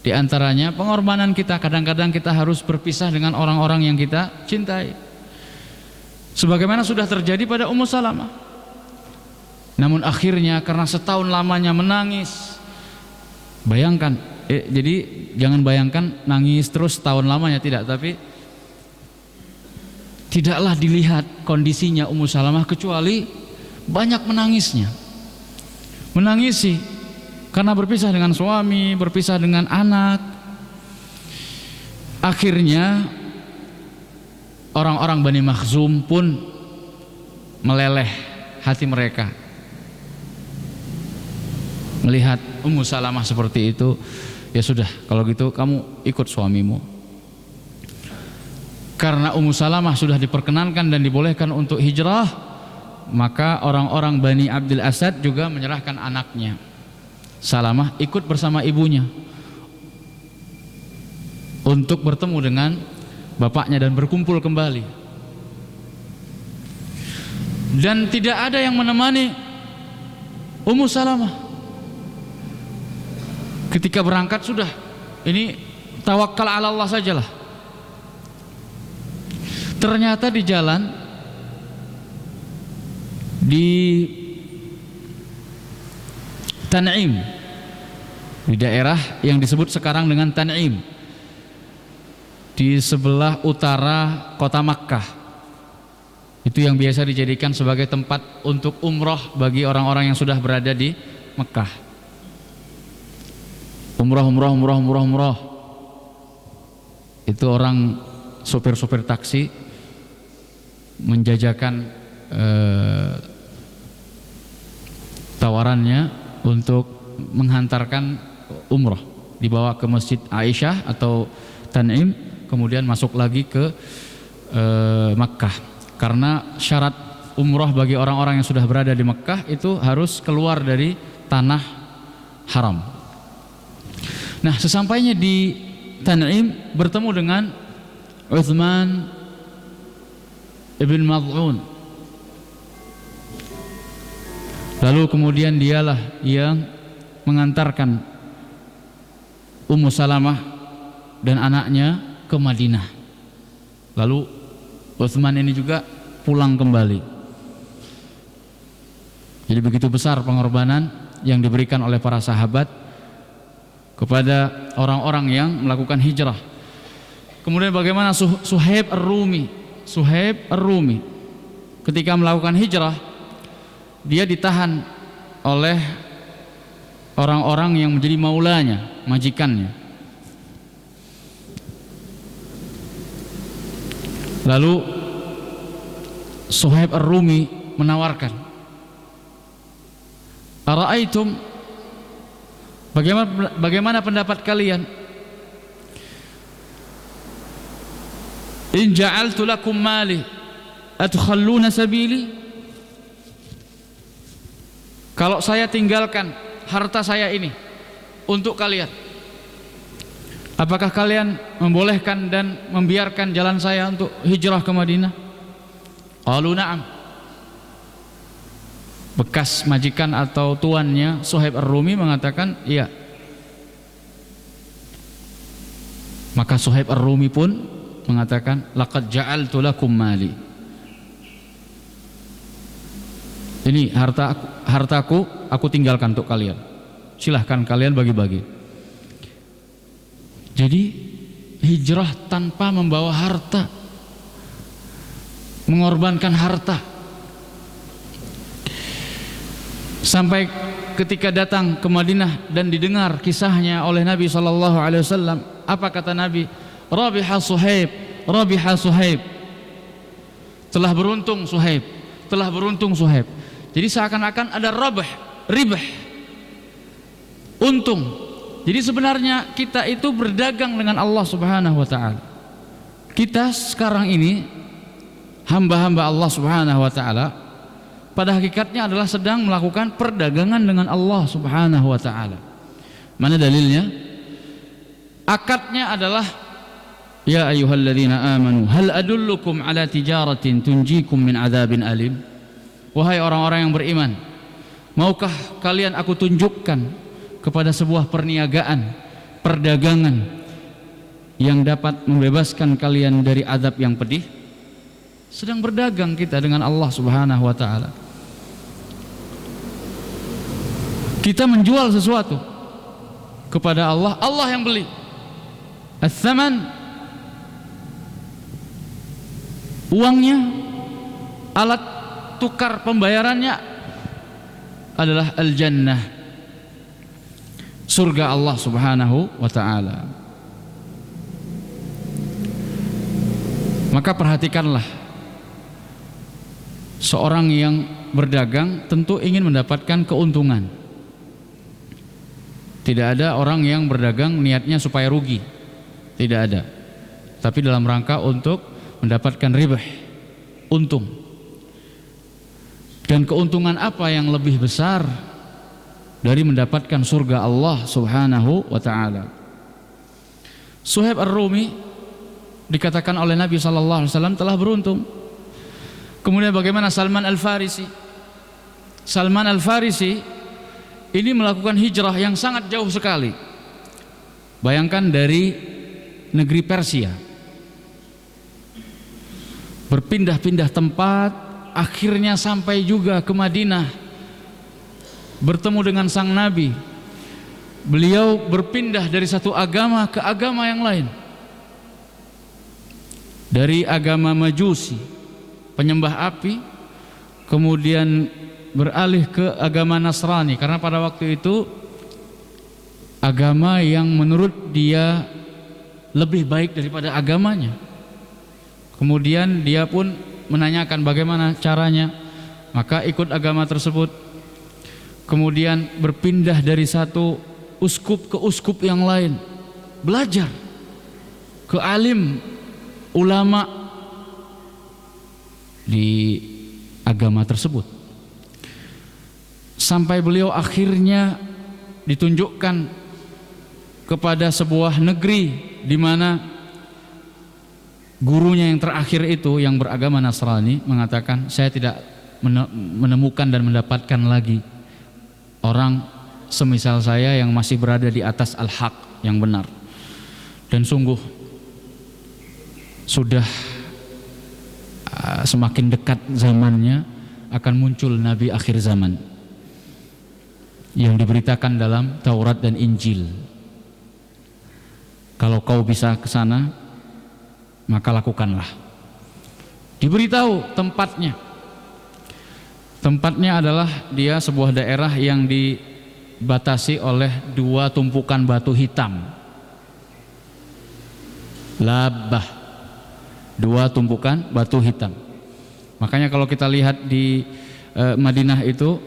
Di antaranya pengorbanan kita. Kadang-kadang kita harus berpisah dengan orang-orang yang kita cintai, sebagaimana sudah terjadi pada Ummu Salamah. Namun akhirnya karena setahun lamanya menangis, bayangkan, jadi jangan bayangkan nangis terus setahun lamanya, tidak, tapi tidaklah dilihat kondisinya Ummu Salamah kecuali banyak menangisnya. Menangisi karena berpisah dengan suami, berpisah dengan anak. Akhirnya orang-orang Bani Makhzum pun meleleh hati mereka. Melihat Ummu Salamah seperti itu, ya sudah, kalau gitu kamu ikut suamimu. Karena Ummu Salamah sudah diperkenankan dan dibolehkan untuk hijrah, maka orang-orang Bani Abdul Asad juga menyerahkan anaknya Salamah ikut bersama ibunya untuk bertemu dengan bapaknya dan berkumpul kembali. Dan tidak ada yang menemani Ummu Salamah. Ketika berangkat sudah ini tawakal ala Allah sajalah. Ternyata di jalan, di Tan'im, di daerah yang disebut sekarang dengan Tan'im, di sebelah utara kota Makkah, itu yang biasa dijadikan sebagai tempat untuk umroh bagi orang-orang yang sudah berada di Makkah. Umroh. Itu orang sopir-sopir taksi menjajakan tawarannya untuk menghantarkan umroh, dibawa ke Masjid Aisyah atau Tan'im, kemudian masuk lagi ke Makkah. Karena syarat umroh bagi orang-orang yang sudah berada di Makkah itu harus keluar dari tanah haram. Nah, sesampainya di Tan'im bertemu dengan Uthman ibn Mad'un. Lalu kemudian dialah yang mengantarkan Ummu Salamah dan anaknya ke Madinah. Lalu Uthman ini juga pulang kembali. Jadi begitu besar pengorbanan yang diberikan oleh para sahabat kepada orang-orang yang melakukan hijrah. Kemudian bagaimana Suhaib Ar-Rumi? Suhaib Ar-Rumi ketika melakukan hijrah, dia ditahan oleh orang-orang yang menjadi maulanya, majikannya. Lalu Suhaib Ar-Rumi menawarkan, "Ara'aitum, bagaimana pendapat kalian? In ja'altu lakum mali adkhalluna sabili?" Kalau saya tinggalkan harta saya ini untuk kalian, apakah kalian membolehkan dan membiarkan jalan saya untuk hijrah ke Madinah? Qalu na'am. Bekas majikan atau tuannya Suhaib Ar-Rumi mengatakan iya. Maka Suhaib Ar-Rumi pun mengatakan, laqad ja'altu lakum mali. Ini hartaku aku tinggalkan untuk kalian. Silahkan kalian bagi-bagi. Jadi hijrah tanpa membawa harta, mengorbankan harta. Sampai ketika datang ke Madinah dan didengar kisahnya oleh Nabi SAW, apa kata Nabi? Rabiha Suhaib, Rabiha Suhaib. Telah beruntung Suhaib, telah beruntung Suhaib. Jadi seakan-akan ada ribah, untung. Jadi sebenarnya kita itu berdagang dengan Allah Subhanahu wa taala. Kita sekarang ini hamba-hamba Allah Subhanahu wa taala pada hakikatnya adalah sedang melakukan perdagangan dengan Allah Subhanahu wa taala. Mana dalilnya? Akadnya adalah, ya ayyuhalladzina amanu hal adullukum ala tijaratin tunjikum min adzabin alim. Wahai orang-orang yang beriman, maukah kalian aku tunjukkan kepada sebuah perniagaan, perdagangan yang dapat membebaskan kalian dari azab yang pedih? Sedang berdagang kita dengan Allah Subhanahu wa taala. Kita menjual sesuatu kepada Allah, Allah yang beli. Ats-tsaman, uangnya, alat tukar pembayarannya adalah al-jannah, surga Allah Subhanahu wa taala. Maka perhatikanlah, seorang yang berdagang tentu ingin mendapatkan keuntungan. Tidak ada orang yang berdagang niatnya supaya rugi, tidak ada. Tapi dalam rangka untuk mendapatkan ribah, untung. Dan keuntungan apa yang lebih besar dari mendapatkan surga Allah Subhanahu wa taala? Suhaib Ar-Rumi dikatakan oleh Nabi sallallahu alaihi wasallam telah beruntung. Kemudian bagaimana Salman Al-Farisi? Salman Al-Farisi ini melakukan hijrah yang sangat jauh sekali Bayangkan dari negeri Persia berpindah-pindah tempat, akhirnya sampai juga ke Madinah, bertemu dengan sang Nabi. Beliau berpindah dari satu agama ke agama yang lain, dari agama Majusi, penyembah api, kemudian beralih ke agama Nasrani, karena pada waktu itu agama yang menurut dia lebih baik daripada agamanya. Kemudian dia pun menanyakan bagaimana caranya, maka ikut agama tersebut. Kemudian berpindah dari satu uskup ke uskup yang lain, belajar ke alim ulama di agama tersebut, sampai beliau akhirnya ditunjukkan kepada sebuah negeri di mana gurunya yang terakhir itu yang beragama Nasrani mengatakan, saya tidak menemukan dan mendapatkan lagi orang semisal saya yang masih berada di atas al-haq, yang benar. Dan sungguh sudah semakin dekat zamannya akan muncul Nabi akhir zaman yang diberitakan dalam Taurat dan Injil. Kalau kau bisa ke sana, maka lakukanlah. Diberitahu tempatnya. Tempatnya adalah dia sebuah daerah yang dibatasi oleh dua tumpukan batu hitam. Labah, dua tumpukan batu hitam. Makanya kalau kita lihat di Madinah itu,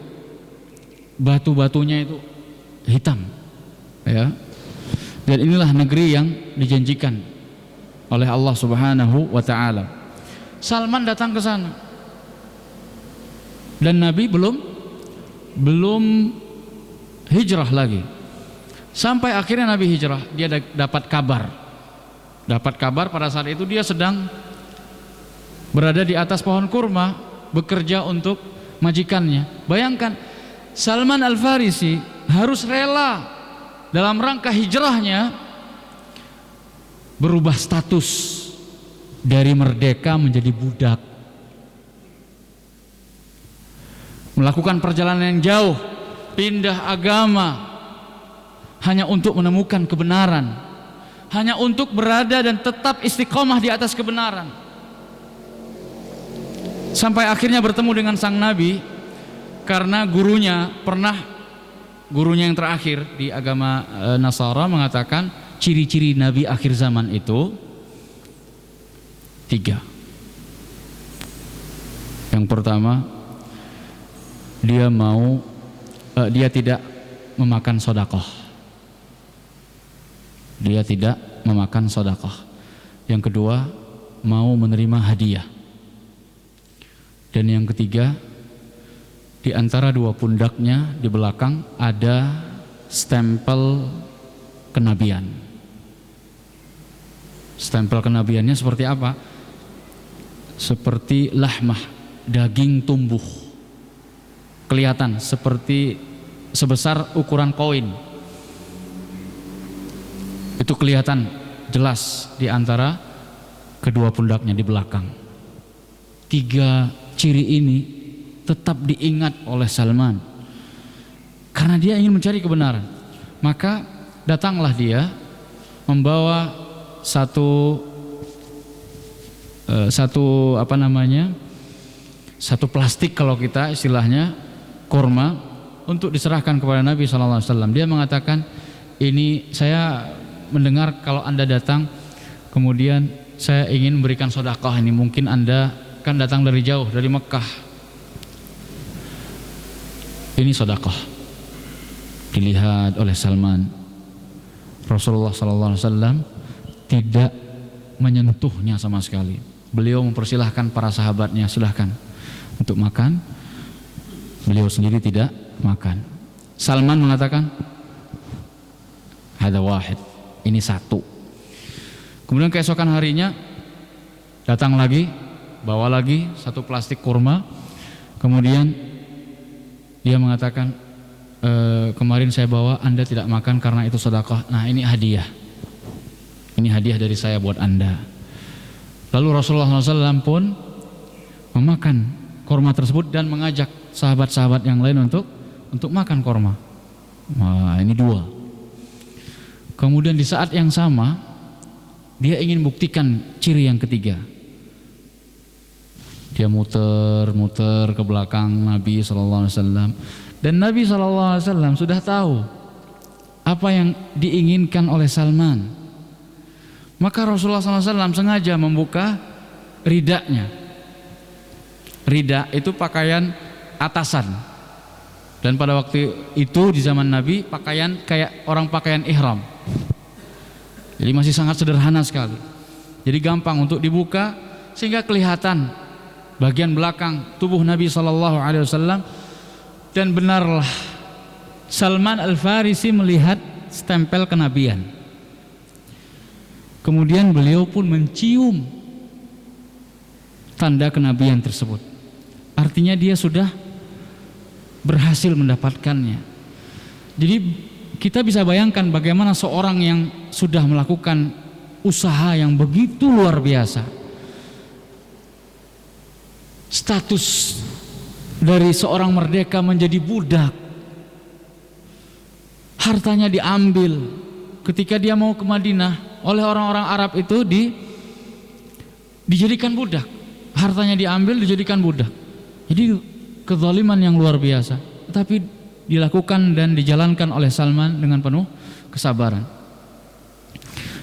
batu-batunya itu hitam, ya. Dan inilah negeri yang dijanjikan oleh Allah Subhanahu wa taala. Salman datang ke sana. Dan Nabi belum hijrah lagi. Sampai akhirnya Nabi hijrah, dia dapat kabar. Dapat kabar pada saat itu dia sedang berada di atas pohon kurma, bekerja untuk majikannya. Bayangkan, Salman Al-Farisi harus rela dalam rangka hijrahnya berubah status dari merdeka menjadi budak, melakukan perjalanan yang jauh, pindah agama hanya untuk menemukan kebenaran, hanya untuk berada dan tetap istiqomah di atas kebenaran. Sampai akhirnya bertemu dengan sang Nabi, karena gurunya yang terakhir di agama Nasara mengatakan ciri-ciri Nabi akhir zaman itu 3. Yang pertama, dia tidak memakan sedekah. Dia tidak memakan sedekah. Yang kedua, mau menerima hadiah. Dan yang ketiga, di antara dua pundaknya di belakang ada stempel kenabian. Stempel kenabiannya seperti apa? Seperti lahmah, daging tumbuh, kelihatan seperti sebesar ukuran koin. Itu kelihatan jelas di antara kedua pundaknya di belakang. 3 ciri ini tetap diingat oleh Salman karena dia ingin mencari kebenaran. Maka datanglah dia membawa satu plastik, kalau kita istilahnya kurma, untuk diserahkan kepada Nabi SAW. Dia mengatakan, ini saya mendengar kalau Anda datang, kemudian saya ingin memberikan sedekah ini, mungkin Anda kan datang dari jauh, dari Mekah, ini sedekah. Dilihat oleh Salman, Rasulullah SAW tidak menyentuhnya sama sekali. Beliau mempersilahkan para sahabatnya, silahkan untuk makan. Beliau sendiri tidak makan. Salman mengatakan, hada wahid, ini 1. Kemudian keesokan harinya datang lagi, bawa lagi 1 plastik kurma. Kemudian dia mengatakan, kemarin saya bawa, Anda tidak makan karena itu sedekah. Nah, ini hadiah. Ini hadiah dari saya buat Anda. Lalu Rasulullah SAW pun memakan korma tersebut dan mengajak sahabat-sahabat yang lain untuk makan korma. Nah, ini 2. Kemudian di saat yang sama dia ingin buktikan ciri yang ketiga. Dia muter-muter ke belakang Nabi SAW, dan Nabi SAW sudah tahu apa yang diinginkan oleh Salman. Maka Rasulullah SAW sengaja membuka ridanya. Rida itu pakaian atasan, dan pada waktu itu di zaman Nabi pakaian kayak orang pakaian ihram. Jadi masih sangat sederhana sekali. Jadi gampang untuk dibuka sehingga kelihatan bagian belakang tubuh Nabi SAW. Dan benarlah Salman Al-Farisi melihat stempel kenabian. Kemudian beliau pun mencium tanda kenabian tersebut. Artinya dia sudah berhasil mendapatkannya. Jadi kita bisa bayangkan bagaimana seorang yang sudah melakukan usaha yang begitu luar biasa, status dari seorang merdeka menjadi budak, hartanya diambil ketika dia mau ke Madinah oleh orang-orang Arab itu, dijadikan budak, hartanya diambil dijadikan budak. Jadi kezaliman yang luar biasa, tetapi dilakukan dan dijalankan oleh Salman dengan penuh kesabaran.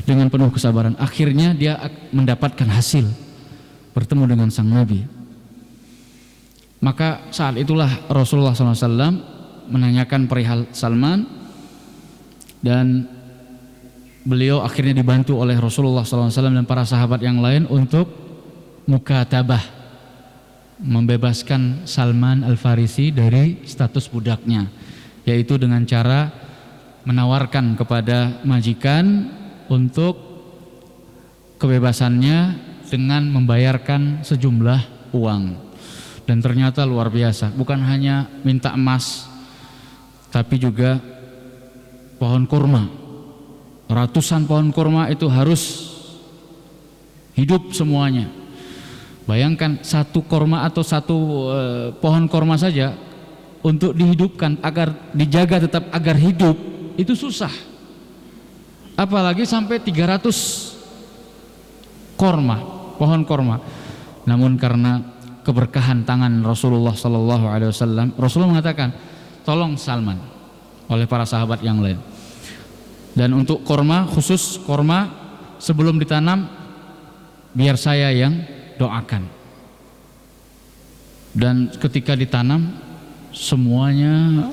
Dengan penuh kesabaran, akhirnya dia mendapatkan hasil, bertemu dengan sang Nabi. Maka saat itulah Rasulullah SAW menanyakan perihal Salman, dan beliau akhirnya dibantu oleh Rasulullah SAW dan para sahabat yang lain untuk mukatabah, membebaskan Salman Al-Farisi dari status budaknya, yaitu dengan cara menawarkan kepada majikan untuk kebebasannya dengan membayarkan sejumlah uang. Dan ternyata luar biasa, bukan hanya minta emas, tapi juga pohon kurma. Ratusan pohon kurma itu harus hidup semuanya. Bayangkan satu kurma atau satu pohon kurma saja untuk dihidupkan agar dijaga tetap agar hidup itu susah. Apalagi sampai 300 kurma, pohon kurma. Namun karena keberkahan tangan Rasulullah SAW, Rasulullah mengatakan, tolong Salman, oleh para sahabat yang lain. Dan untuk korma, khusus korma sebelum ditanam, biar saya yang doakan. Dan ketika ditanam, semuanya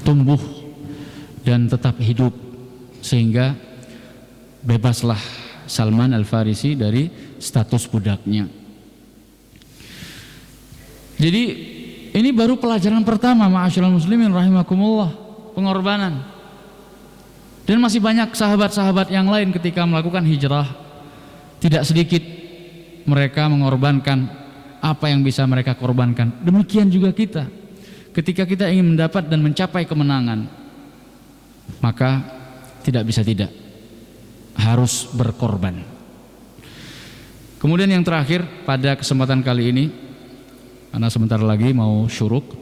tumbuh dan tetap hidup, sehingga bebaslah Salman Al-Farisi dari status budaknya. Jadi ini baru pelajaran pertama, ma'asyiral muslimin rahimakumullah, pengorbanan. Dan masih banyak sahabat-sahabat yang lain ketika melakukan hijrah, tidak sedikit mereka mengorbankan apa yang bisa mereka korbankan. Demikian juga kita, ketika kita ingin mendapat dan mencapai kemenangan, maka tidak bisa tidak, harus berkorban. Kemudian yang terakhir pada kesempatan kali ini, karena sebentar lagi mau syuruk,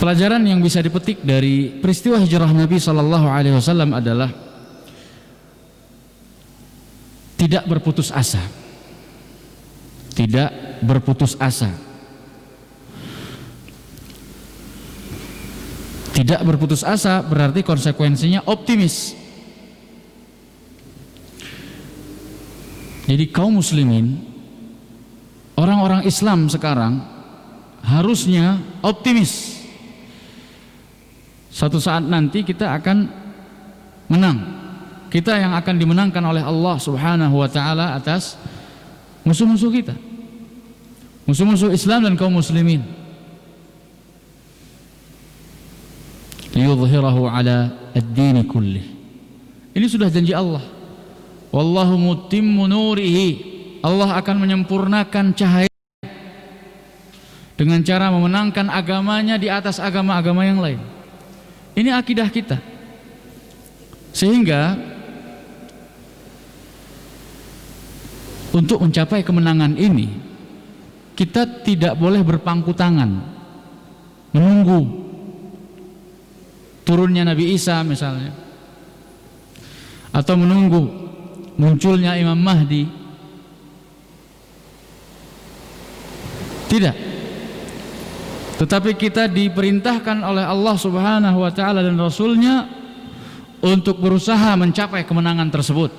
pelajaran yang bisa dipetik dari peristiwa hijrah Nabi SAW adalah tidak berputus asa. Tidak berputus asa. Tidak berputus asa berarti konsekuensinya optimis. Jadi kaum muslimin, orang-orang Islam sekarang harusnya optimis. Suatu saat nanti kita akan menang. Kita yang akan dimenangkan oleh Allah Subhanahu wa taala atas musuh-musuh kita. Musuh-musuh Islam dan kaum muslimin. Liyudhhirahu ala ad-din kullih. Ini sudah janji Allah. Wallahu mutimmu nurihi. Allah akan menyempurnakan cahaya dengan cara memenangkan agamanya di atas agama-agama yang lain. Ini akidah kita. Sehingga untuk mencapai kemenangan ini, kita tidak boleh berpangku tangan menunggu turunnya Nabi Isa misalnya, atau menunggu munculnya Imam Mahdi. Tidak. Tetapi kita diperintahkan oleh Allah Subhanahu wa taala dan Rasulnya untuk berusaha mencapai kemenangan tersebut.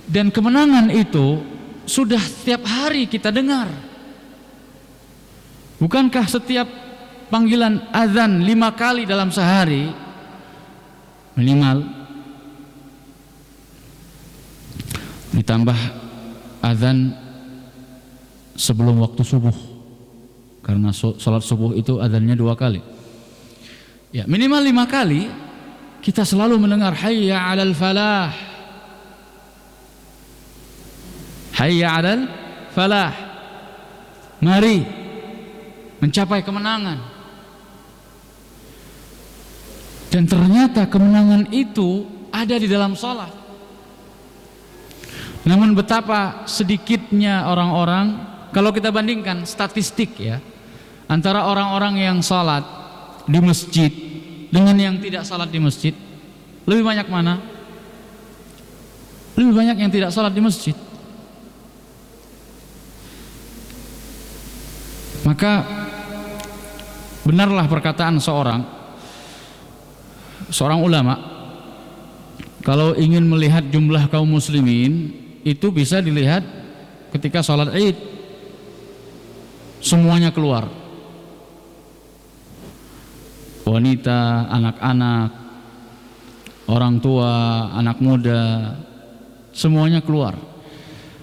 Dan kemenangan itu sudah setiap hari kita dengar. Bukankah setiap panggilan azan 5 kali dalam sehari minimal, ditambah azan sebelum waktu subuh, karena sholat subuh itu azannya 2 kali. Ya, minimal 5 kali kita selalu mendengar hayya 'alal falah, hayya 'alal falah, mari mencapai kemenangan. Dan ternyata kemenangan itu ada di dalam sholat. Namun betapa sedikitnya orang-orang, kalau kita bandingkan statistik ya, antara orang-orang yang salat di masjid dengan yang tidak salat di masjid, lebih banyak mana? Lebih banyak yang tidak salat di masjid. Maka benarlah perkataan seorang ulama, kalau ingin melihat jumlah kaum muslimin itu bisa dilihat ketika sholat Id, semuanya keluar, wanita, anak-anak, orang tua, anak muda, semuanya keluar,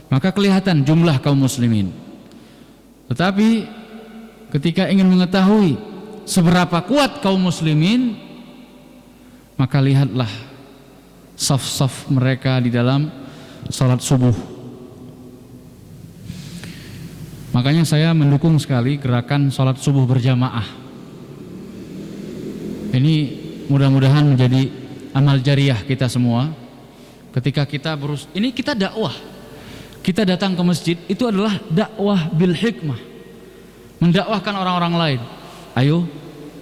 maka kelihatan jumlah kaum muslimin. Tetapi ketika ingin mengetahui seberapa kuat kaum muslimin, maka lihatlah saf-saf mereka di dalam salat subuh. Makanya saya mendukung sekali gerakan salat subuh berjamaah. Ini mudah-mudahan menjadi amal jariah kita semua. Ketika kita ini kita dakwah, kita datang ke masjid, itu adalah dakwah bil hikmah, mendakwahkan orang-orang lain. Ayo,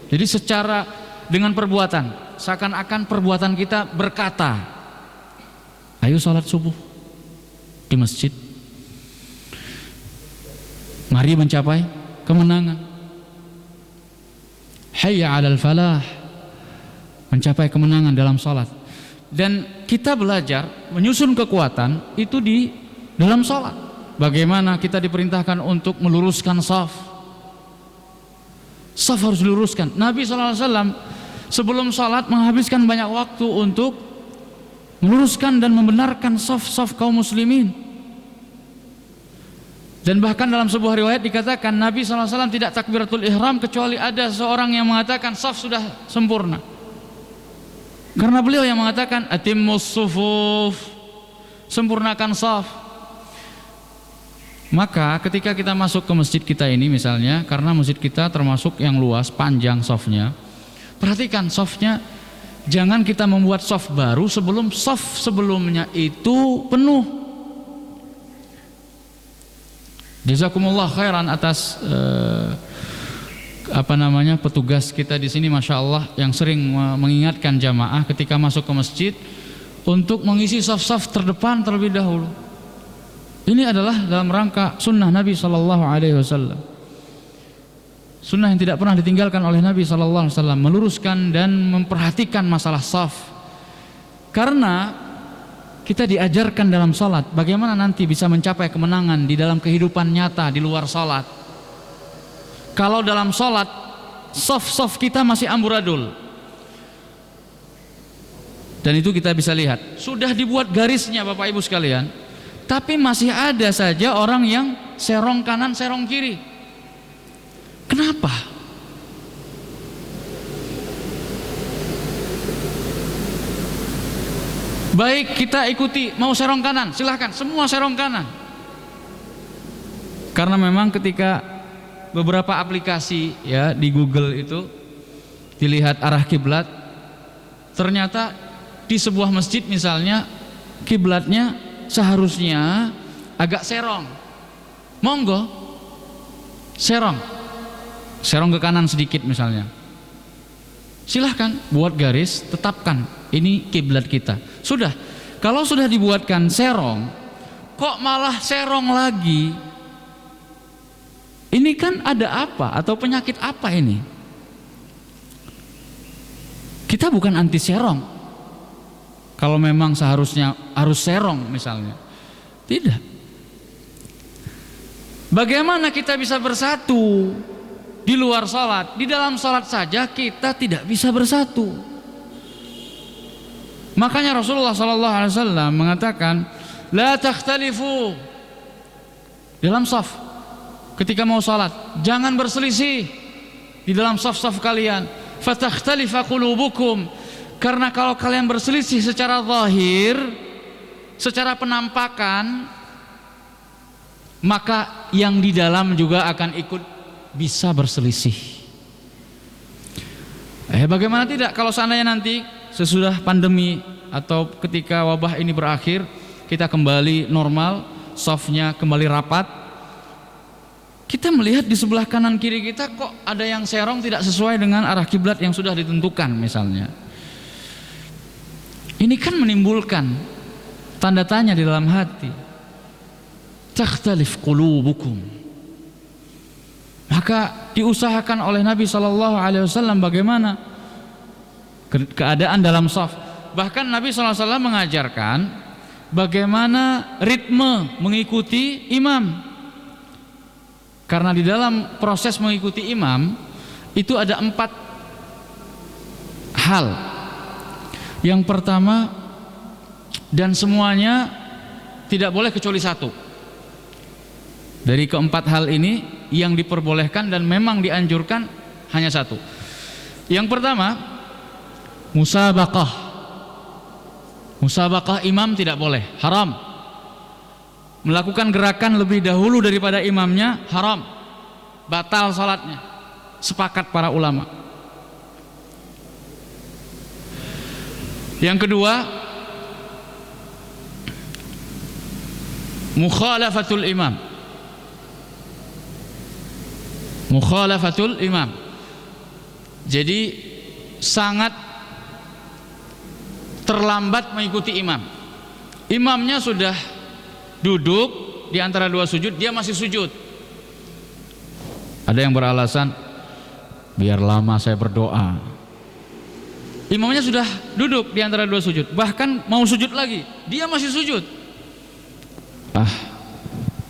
jadi secara dengan perbuatan, seakan-akan perbuatan kita berkata, ayo salat subuh di masjid, mari mencapai kemenangan. Hayya 'alal falah, mencapai kemenangan dalam salat. Dan kita belajar menyusun kekuatan itu di dalam salat. Bagaimana kita diperintahkan untuk meluruskan saf. Saf harus diluruskan. Nabi SAW sebelum salat menghabiskan banyak waktu untuk meluruskan dan membenarkan saf-saf kaum muslimin. Dan bahkan dalam sebuah riwayat dikatakan Nabi SAW tidak takbiratul ihram kecuali ada seorang yang mengatakan saf sudah sempurna. Karena beliau yang mengatakan atimmus sufuf, sempurnakan saf. Maka ketika kita masuk ke masjid kita ini misalnya, karena masjid kita termasuk yang luas, panjang safnya, perhatikan safnya, jangan kita membuat saf baru sebelum saf sebelumnya itu penuh. Jazakumullah khairan atas petugas kita di sini, masya Allah, yang sering mengingatkan jamaah ketika masuk ke masjid untuk mengisi saf-saf terdepan terlebih dahulu. Ini adalah dalam rangka sunnah Nabi SAW. Sunnah yang tidak pernah ditinggalkan oleh Nabi SAW, meluruskan dan memperhatikan masalah saf. Karena kita diajarkan dalam salat bagaimana nanti bisa mencapai kemenangan di dalam kehidupan nyata di luar salat. Kalau dalam salat saf-saf kita masih amburadul, dan itu kita bisa lihat sudah dibuat garisnya Bapak Ibu sekalian, tapi masih ada saja orang yang serong kanan serong kiri. Kenapa? Baik, kita ikuti, mau serong kanan silahkan, semua serong kanan. Karena memang ketika beberapa aplikasi ya di Google itu, dilihat arah kiblat, ternyata di sebuah masjid misalnya kiblatnya seharusnya agak serong. Monggo serong ke kanan sedikit misalnya. Silahkan buat garis, tetapkan ini kiblat kita. Sudah. Kalau sudah dibuatkan serong, kok malah serong lagi? Ini kan ada apa atau penyakit apa ini? Kita bukan anti serong. Kalau memang seharusnya harus serong misalnya. Tidak. Bagaimana kita bisa bersatu di luar salat? Di dalam salat saja kita tidak bisa bersatu. Makanya Rasulullah SAW mengatakan, la takhtalifu dalam shaf. Ketika mau salat, jangan berselisih di dalam shaf-shaf kalian. Fatakhtalifa qulubukum. Karena kalau kalian berselisih secara zahir, secara penampakan, maka yang di dalam juga akan ikut bisa berselisih. Bagaimana tidak kalau seandainya nanti sesudah pandemi atau ketika wabah ini berakhir, kita kembali normal, shafnya kembali rapat, kita melihat di sebelah kanan kiri kita kok ada yang serong tidak sesuai dengan arah kiblat yang sudah ditentukan misalnya. Ini kan menimbulkan tanda tanya di dalam hati. Takhtalif qulubukum. Maka diusahakan oleh Nabi SAW bagaimana keadaan dalam shaf. Bahkan Nabi SAW mengajarkan bagaimana ritme mengikuti imam. Karena di dalam proses mengikuti imam itu ada 4 hal. Yang pertama, dan semuanya tidak boleh kecuali 1. Dari keempat hal ini yang diperbolehkan dan memang dianjurkan hanya 1. Yang pertama, musabaqah. Musabaqah imam tidak boleh, haram. Melakukan gerakan lebih dahulu daripada imamnya haram, batal salatnya, sepakat para ulama. Yang kedua, mukhalafatul imam. Mukhalafatul imam. Jadi sangat terlambat mengikuti imam. Imamnya sudah duduk di antara 2 sujud, dia masih sujud. Ada yang beralasan, biar lama saya berdoa. Imamnya sudah duduk di antara 2 sujud, bahkan mau sujud lagi, dia masih sujud.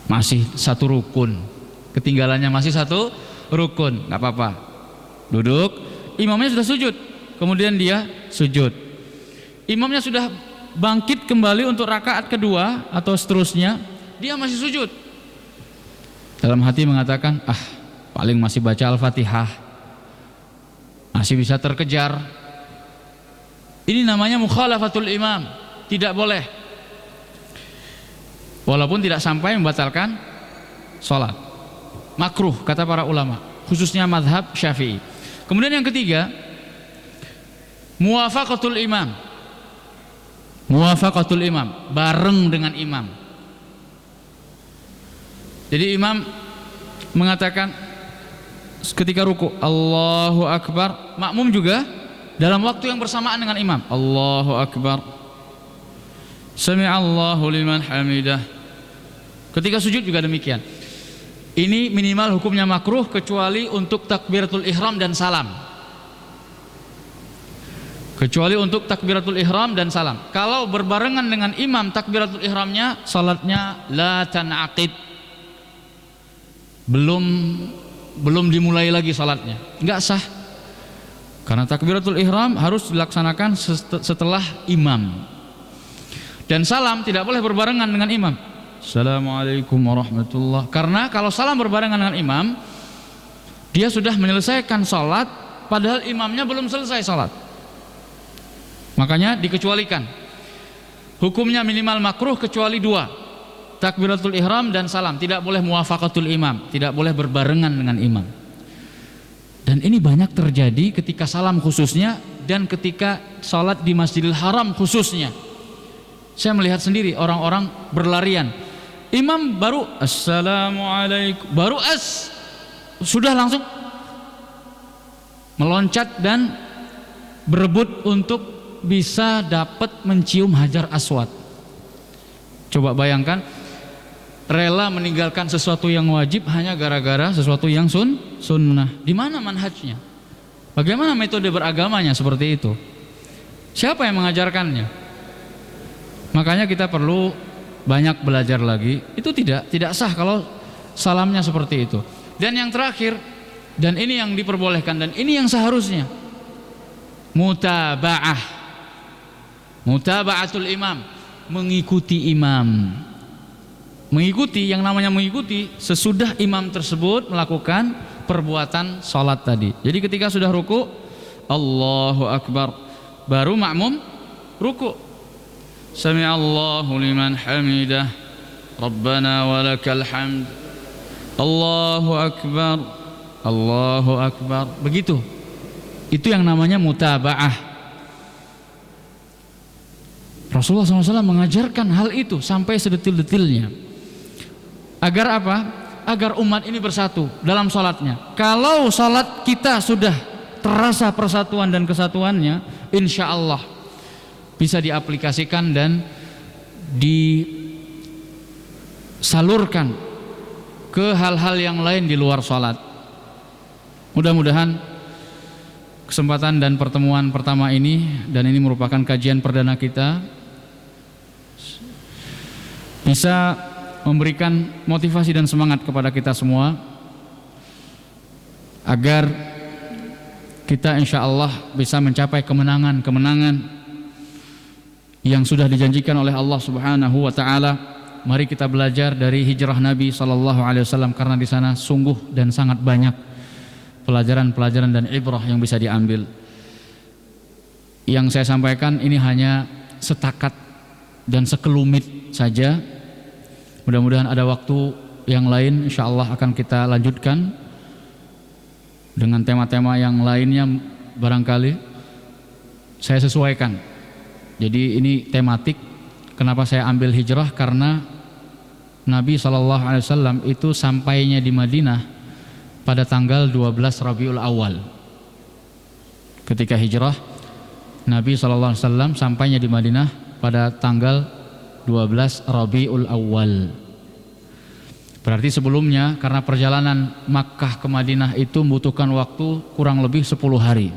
Masih 1 rukun, ketinggalannya masih 1 rukun, nggak apa-apa. Duduk, imamnya sudah sujud, kemudian dia sujud. Imamnya sudah bangkit kembali untuk rakaat kedua atau seterusnya, dia masih sujud. Dalam hati mengatakan, paling masih baca Al-Fatihah, masih bisa terkejar. Ini namanya mukhalafatul imam, tidak boleh. Walaupun tidak sampai membatalkan sholat, makruh kata para ulama, khususnya mazhab Syafi'i. Kemudian yang ketiga, muwafaqatul imam. Muwafaqatul imam, bareng dengan imam. Jadi imam mengatakan ketika ruku, Allahu Akbar, makmum juga dalam waktu yang bersamaan dengan imam, Allahu Akbar, Sami'allahu liman hamidah. Ketika sujud juga demikian. Ini minimal hukumnya makruh kecuali untuk takbiratul ihram dan salam. Kecuali untuk takbiratul ihram dan salam. Kalau berbarengan dengan imam takbiratul ihramnya, salatnya la tan'aqid. Belum dimulai lagi salatnya. Enggak sah. Karena takbiratul ihram harus dilaksanakan setelah imam. Dan salam tidak boleh berbarengan dengan imam. Assalamualaikum warahmatullahi. Karena kalau salam berbarengan dengan imam, dia sudah menyelesaikan salat padahal imamnya belum selesai salat. Makanya dikecualikan. Hukumnya minimal makruh kecuali 2. takbiratul ihram dan salam, tidak boleh muwafaqatul imam, tidak boleh berbarengan dengan imam. Dan ini banyak terjadi ketika salam khususnya dan ketika salat di Masjidil Haram khususnya. Saya melihat sendiri orang-orang berlarian. Imam baru assalamualaikum, baru sudah langsung meloncat dan berebut untuk bisa dapat mencium Hajar Aswad. Coba bayangkan, rela meninggalkan sesuatu yang wajib hanya gara-gara sesuatu yang sunnah. Di mana manhajnya? Bagaimana metode beragamanya seperti itu? Siapa yang mengajarkannya? Makanya kita perlu banyak belajar lagi. Itu tidak sah kalau salamnya seperti itu. Dan yang terakhir, dan ini yang diperbolehkan dan ini yang seharusnya, mutaba'atul imam, mengikuti imam. Mengikuti, yang namanya mengikuti sesudah imam tersebut melakukan perbuatan salat tadi. Jadi ketika sudah ruku, Allahu Akbar, baru makmum ruku. Sami'allahu liman hamidah, Rabbana walakal hamd, Allahu Akbar, Allahu Akbar. Begitu. Itu yang namanya mutaba'ah. Rasulullah SAW mengajarkan hal itu sampai sedetil-detilnya. Agar apa? Agar umat ini bersatu dalam salatnya. Kalau salat kita sudah terasa persatuan dan kesatuannya, insya Allah bisa diaplikasikan dan disalurkan ke hal-hal yang lain di luar salat. Mudah-mudahan kesempatan dan pertemuan pertama ini, dan ini merupakan kajian perdana kita, bisa memberikan motivasi dan semangat kepada kita semua agar kita insya Allah bisa mencapai kemenangan-kemenangan yang sudah dijanjikan oleh Allah Subhanahu wa taala. Mari kita belajar dari hijrah Nabi sallallahu alaihi wasallam, karena di sana sungguh dan sangat banyak pelajaran-pelajaran dan ibrah yang bisa diambil. Yang saya sampaikan ini hanya setakat dan sekelumit saja. Mudah-mudahan ada waktu yang lain insya Allah akan kita lanjutkan dengan tema-tema yang lainnya. Barangkali saya sesuaikan. Jadi ini tematik. Kenapa saya ambil hijrah? Karena Nabi SAW itu sampainya di Madinah pada tanggal 12 Rabiul Awal. Ketika hijrah, Nabi SAW sampainya di Madinah pada tanggal 12 Rabiul Awal. Berarti sebelumnya, karena perjalanan Makkah ke Madinah itu membutuhkan waktu kurang lebih 10 hari.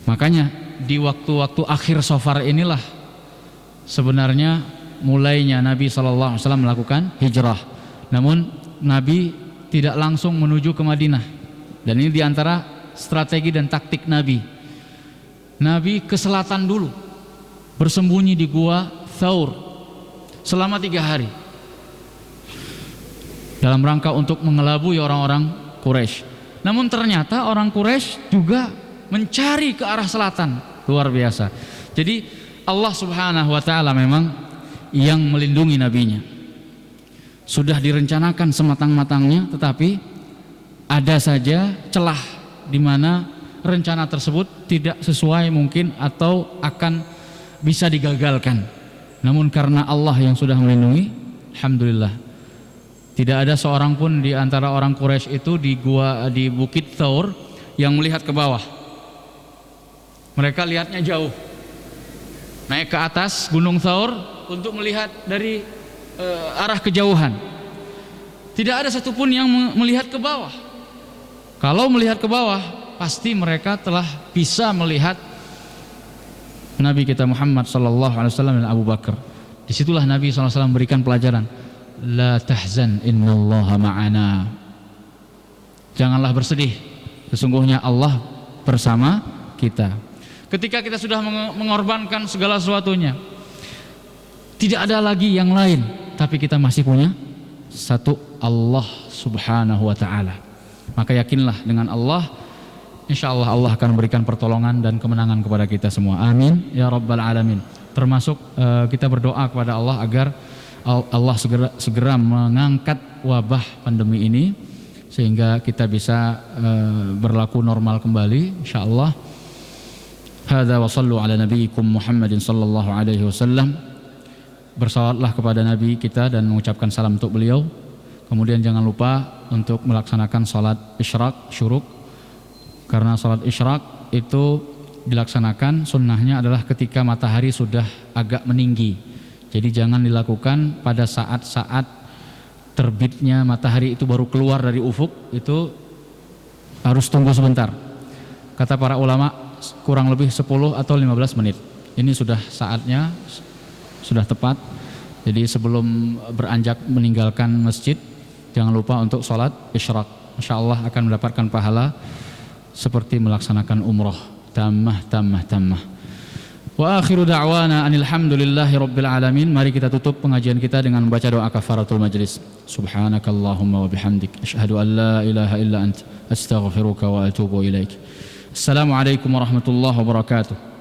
Makanya di waktu-waktu akhir Safar inilah sebenarnya mulainya Nabi SAW melakukan hijrah. Namun Nabi tidak langsung menuju ke Madinah, dan ini diantara strategi dan taktik Nabi. Nabi ke selatan dulu, bersembunyi di gua Thaur selama 3 hari dalam rangka untuk mengelabui orang-orang Quraisy. Namun ternyata orang Quraisy juga mencari ke arah selatan, luar biasa. Jadi Allah Subhanahu wa taala memang yang melindungi nabinya. Sudah direncanakan sematang-matangnya, tetapi ada saja celah di mana rencana tersebut tidak sesuai mungkin atau akan bisa digagalkan. Namun karena Allah yang sudah melindungi, alhamdulillah, tidak ada seorang pun di antara orang Quraisy itu di Bukit Thaur yang melihat ke bawah. Mereka lihatnya jauh, naik ke atas Gunung Thaur untuk melihat dari arah kejauhan. Tidak ada satupun yang melihat ke bawah. Kalau melihat ke bawah, pasti mereka telah bisa melihat Nabi kita Muhammad SAW dan Abu Bakar. Disitulah Nabi SAW memberikan pelajaran, la tahzan innallaha ma'ana. Janganlah bersedih, sesungguhnya Allah bersama kita. Ketika kita sudah mengorbankan segala sesuatunya, tidak ada lagi yang lain, tapi kita masih punya satu, Allah Subhanahu wa ta'ala. Maka yakinlah dengan Allah, insya Allah Allah akan memberikan pertolongan dan kemenangan kepada kita semua. Amin ya rabbal alamin. Termasuk kita berdoa kepada Allah agar Allah segera mengangkat wabah pandemi ini sehingga kita bisa berlaku normal kembali insyaallah. Hadza wa sallu ala nabiyikum Muhammadin sallallahu alaihi wasallam. Bersalawatlah kepada nabi kita dan mengucapkan salam untuk beliau. Kemudian jangan lupa untuk melaksanakan salat isyraq syuruk, karena salat isyraq itu dilaksanakan sunnahnya adalah ketika matahari sudah agak meninggi. Jadi jangan dilakukan pada saat-saat terbitnya matahari itu baru keluar dari ufuk, itu harus tunggu sebentar. Kata para ulama kurang lebih 10 atau 15 menit. Ini sudah saatnya, sudah tepat. Jadi sebelum beranjak meninggalkan masjid, jangan lupa untuk sholat isyraq. Insyaallah akan mendapatkan pahala seperti melaksanakan umrah. Tammah. Wa akhiru da'wana anil hamdulillahi rabbil alamin. Mari kita tutup pengajian kita dengan membaca doa kafaratul majlis. Subhanakallahumma wa bihamdik asyhadu an la ilaha illa ant astaghfiruka wa atubu ilaik. Assalamualaikum warahmatullahi wabarakatuh.